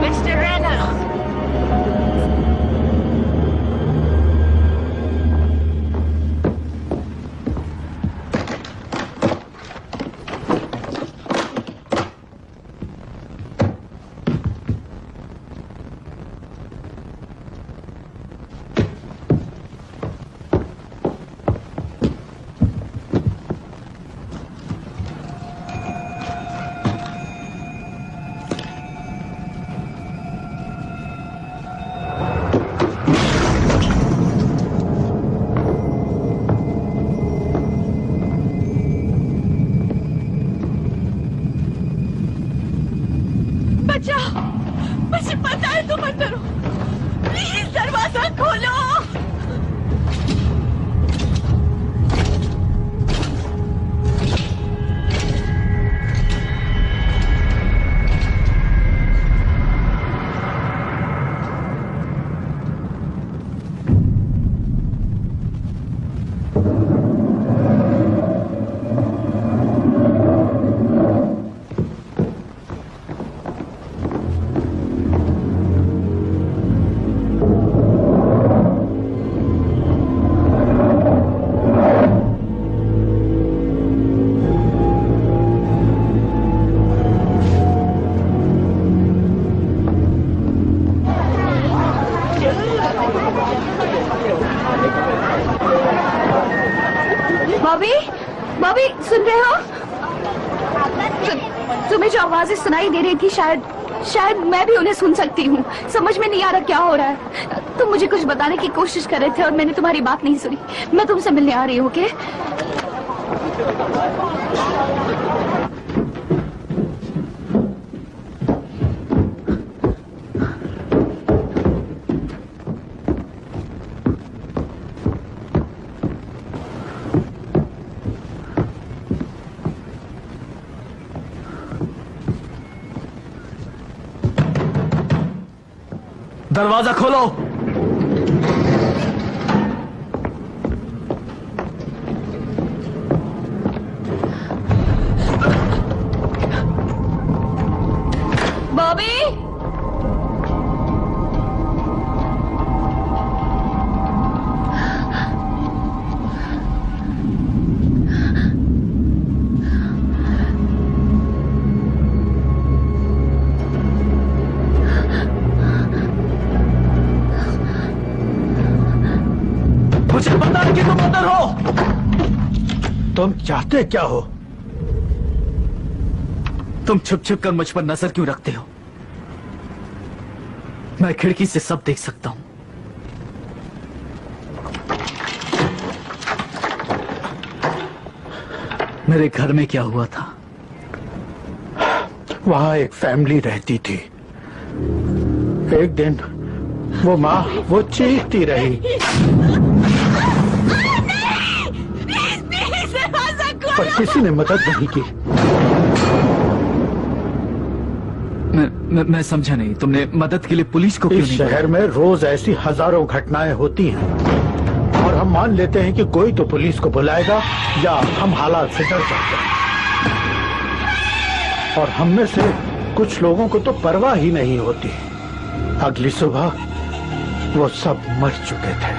मिस्टर रेनल्स? मुझे पता है तुम अंदर हो, प्लीज दरवाजा खोलो। बॉबी, बॉबी सुन रहे हो? तुम्हें जो आवाजें सुनाई दे रही थी, शायद मैं भी उन्हें सुन सकती हूँ। समझ में नहीं आ रहा क्या हो रहा है। तुम मुझे कुछ बताने की कोशिश कर रहे थे और मैंने तुम्हारी बात नहीं सुनी। मैं तुमसे मिलने आ रही हूँ, ओके? दरवाजा खोलो। बॉबी, तुम चाहते क्या हो? तुम छुप छुप कर मुझ पर नजर क्यों रखते हो? मैं खिड़की से सब देख सकता हूं। मेरे घर में क्या हुआ था? वहां एक फैमिली रहती थी। एक दिन वो माँ वो चीखती रही। पर किसी ने मदद नहीं की। मैं समझा नहीं, तुमने मदद के लिए पुलिस को क्यों इस नहीं शहर में रोज ऐसी हजारों घटनाएं होती हैं और हम मान लेते हैं कि कोई तो पुलिस को बुलाएगा या हम हालात से डर जाते हैं। और हम में से कुछ लोगों को तो परवाह ही नहीं होती। अगली सुबह वो सब मर चुके थे।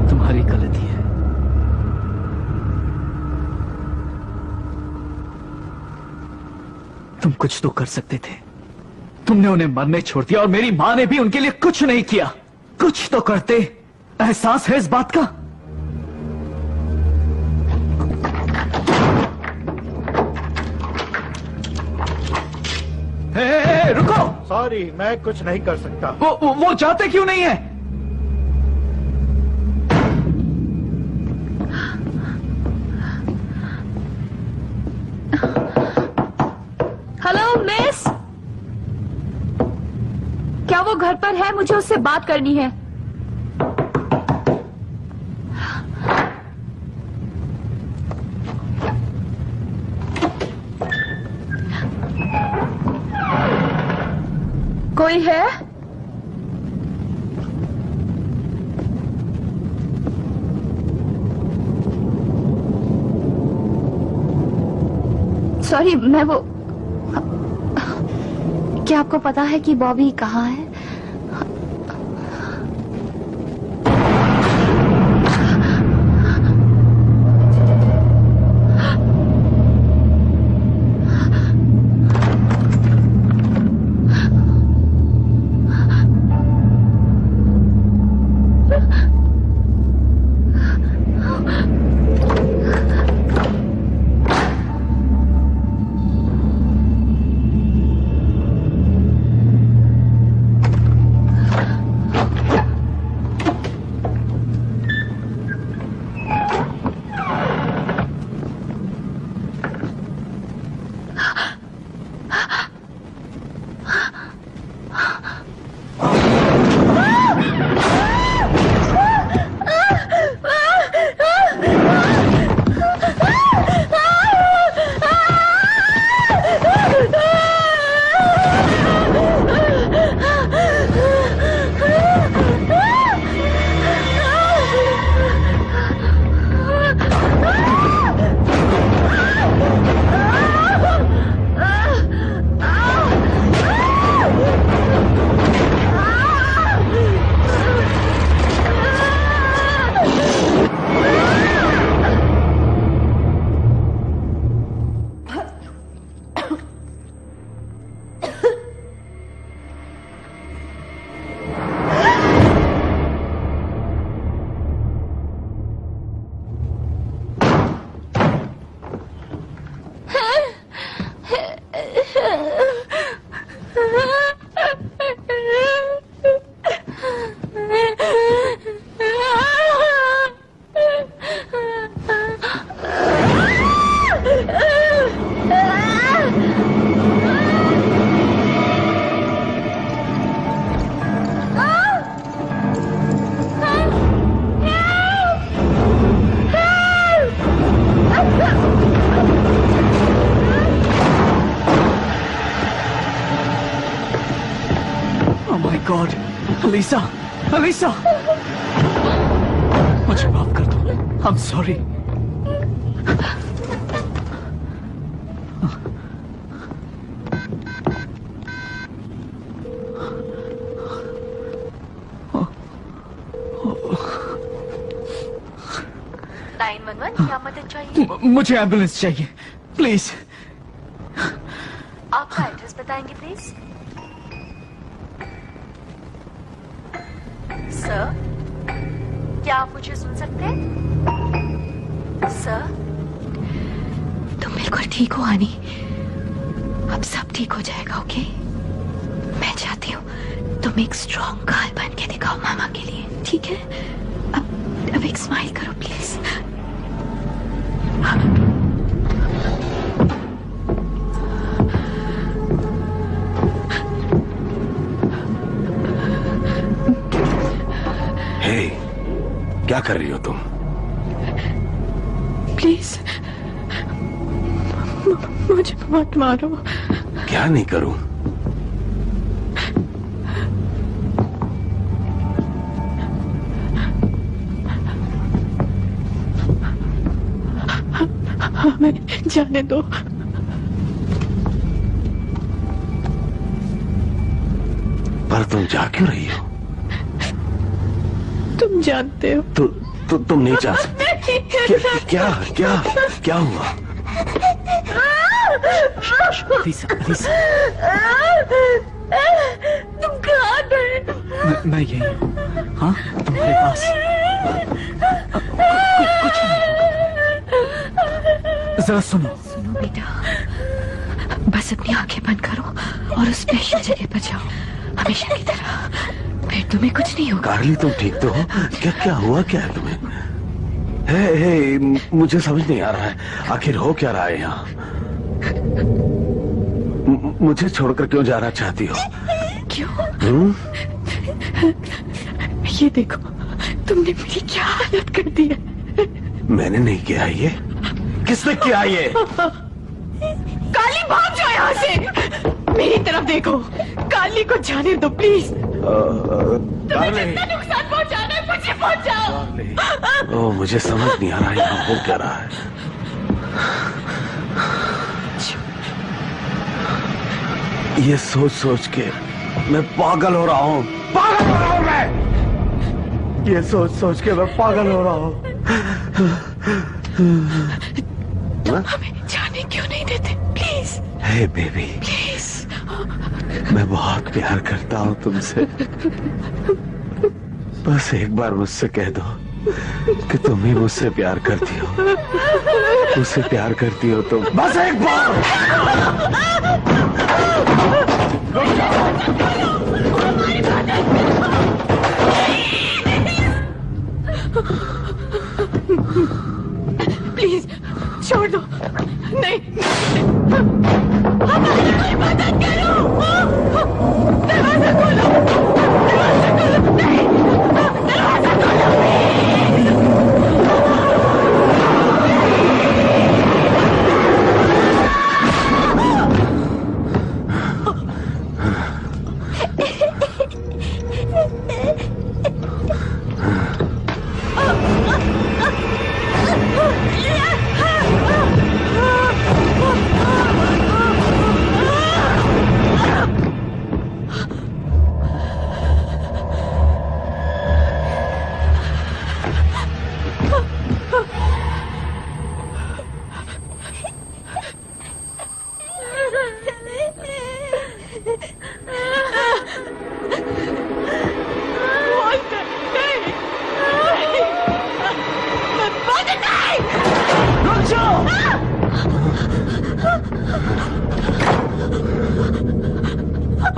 तुम्हारी गलती है। तुम कुछ तो कर सकते थे। तुमने उन्हें मरने छोड़ दिया और मेरी मां ने भी उनके लिए कुछ नहीं किया। कुछ तो करते। एहसास है इस बात का? रुको। सॉरी, मैं कुछ नहीं कर सकता। वो जाते क्यों नहीं है? हेलो मिस, क्या वो घर पर है? मुझे उससे बात करनी है। कोई है? सॉरी, मैं वो, क्या आपको पता है कि बॉबी कहाँ है? गॉड, अलीसा, अलीसा, मुझे माफ कर दो। I am sorry. क्या मदद चाहिए? मुझे एम्बुलेंस चाहिए, प्लीज। आपका एड्रेस बताएंगे प्लीज? सर, क्या आप मुझे सुन सकते हैं? सर, तुम बिल्कुल ठीक हो आनी। अब सब ठीक हो जाएगा, ओके? मैं चाहती हूँ तुम एक स्ट्रॉन्ग गर्ल बन के दिखाओ मामा के लिए, ठीक है? अब एक स्माइल करो प्लीज। हे, क्या कर रही हो तुम? प्लीज मुझे मत मारो। क्या नहीं करूं? हमें जाने दो। पर तुम जा क्यों रही हो? तुम जानते हो। तुम नहीं जा सकती। क्या क्या क्या हुआ? अलीसा, तुम कहाँ गए? मैं यही हूँ। हाँ, तुम्हारे पास कुछ नहीं होगा। जरा सुनो। सुनो बेटा, बस अपनी आंखें बंद करो और उस स्पेशल जगह पर जाओ, हमेशा की तरह। फिर तुम्हें कुछ नहीं होगा। कार्ली, तुम ठीक तो हो? क्या क्या हुआ क्या है तुम्हें? हे, मुझे समझ नहीं आ रहा है, आखिर हो क्या रहा है यहाँ? मुझे छोड़कर क्यों जाना चाहती हो? क्यों? ये देखो, तुमने मेरी क्या हालत कर दी है। मैंने नहीं किया ये। किसने किया ये? काली, भाग जाओ यहाँ से। मेरी तरफ देखो। काली को जाने दो प्लीज। तुम्हें जितना नुकसान पहुंचाना है मुझे पहुंचाओ। ओह, मुझे समझ नहीं आ रहा है यहाँ हो क्या रहा है। ये सोच सोच के मैं पागल हो रहा हूँ। पागल हो रहा हूँ मैं। ये सोच सोच के मैं पागल हो रहा हूँ। तुम हमें जाने क्यों नहीं देते? प्लीज। Hey baby, please. मैं बहुत प्यार करता हूँ तुमसे। बस एक बार मुझसे कह दो कि तुम ही मुझसे प्यार करती हो। मुझसे प्यार करती हो तुम। बस एक बार। प्लीज छोड़ दो। नहीं, हमारी कोई मदद करो। दरवाजा खोलो। दरवाजा खोलो। नहीं, दरवाजा खोलो।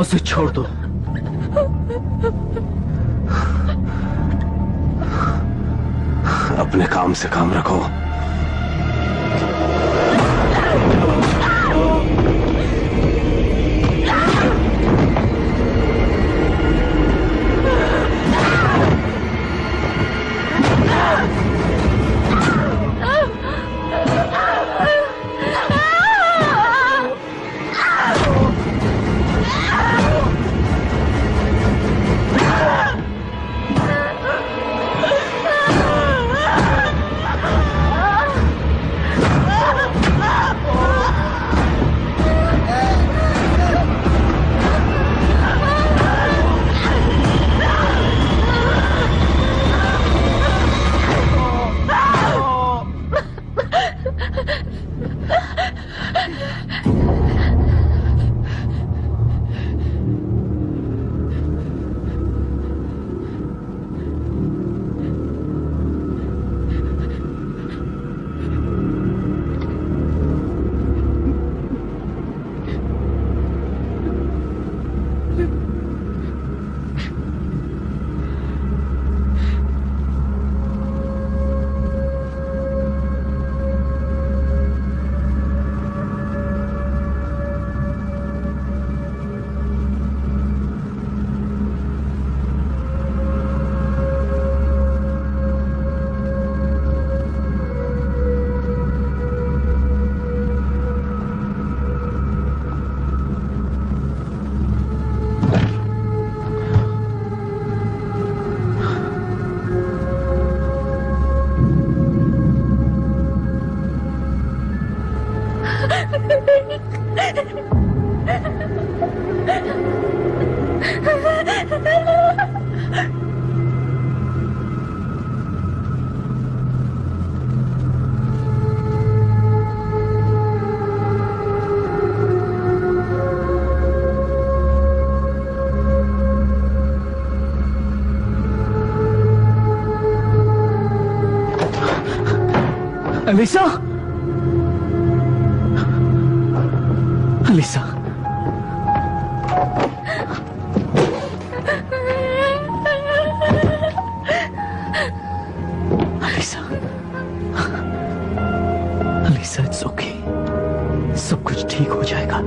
उसे छोड़ दो। अपने काम से काम रखो। Alisa, Alisa, Alisa, Alisa, it's okay, सब कुछ ठीक हो जाएगा।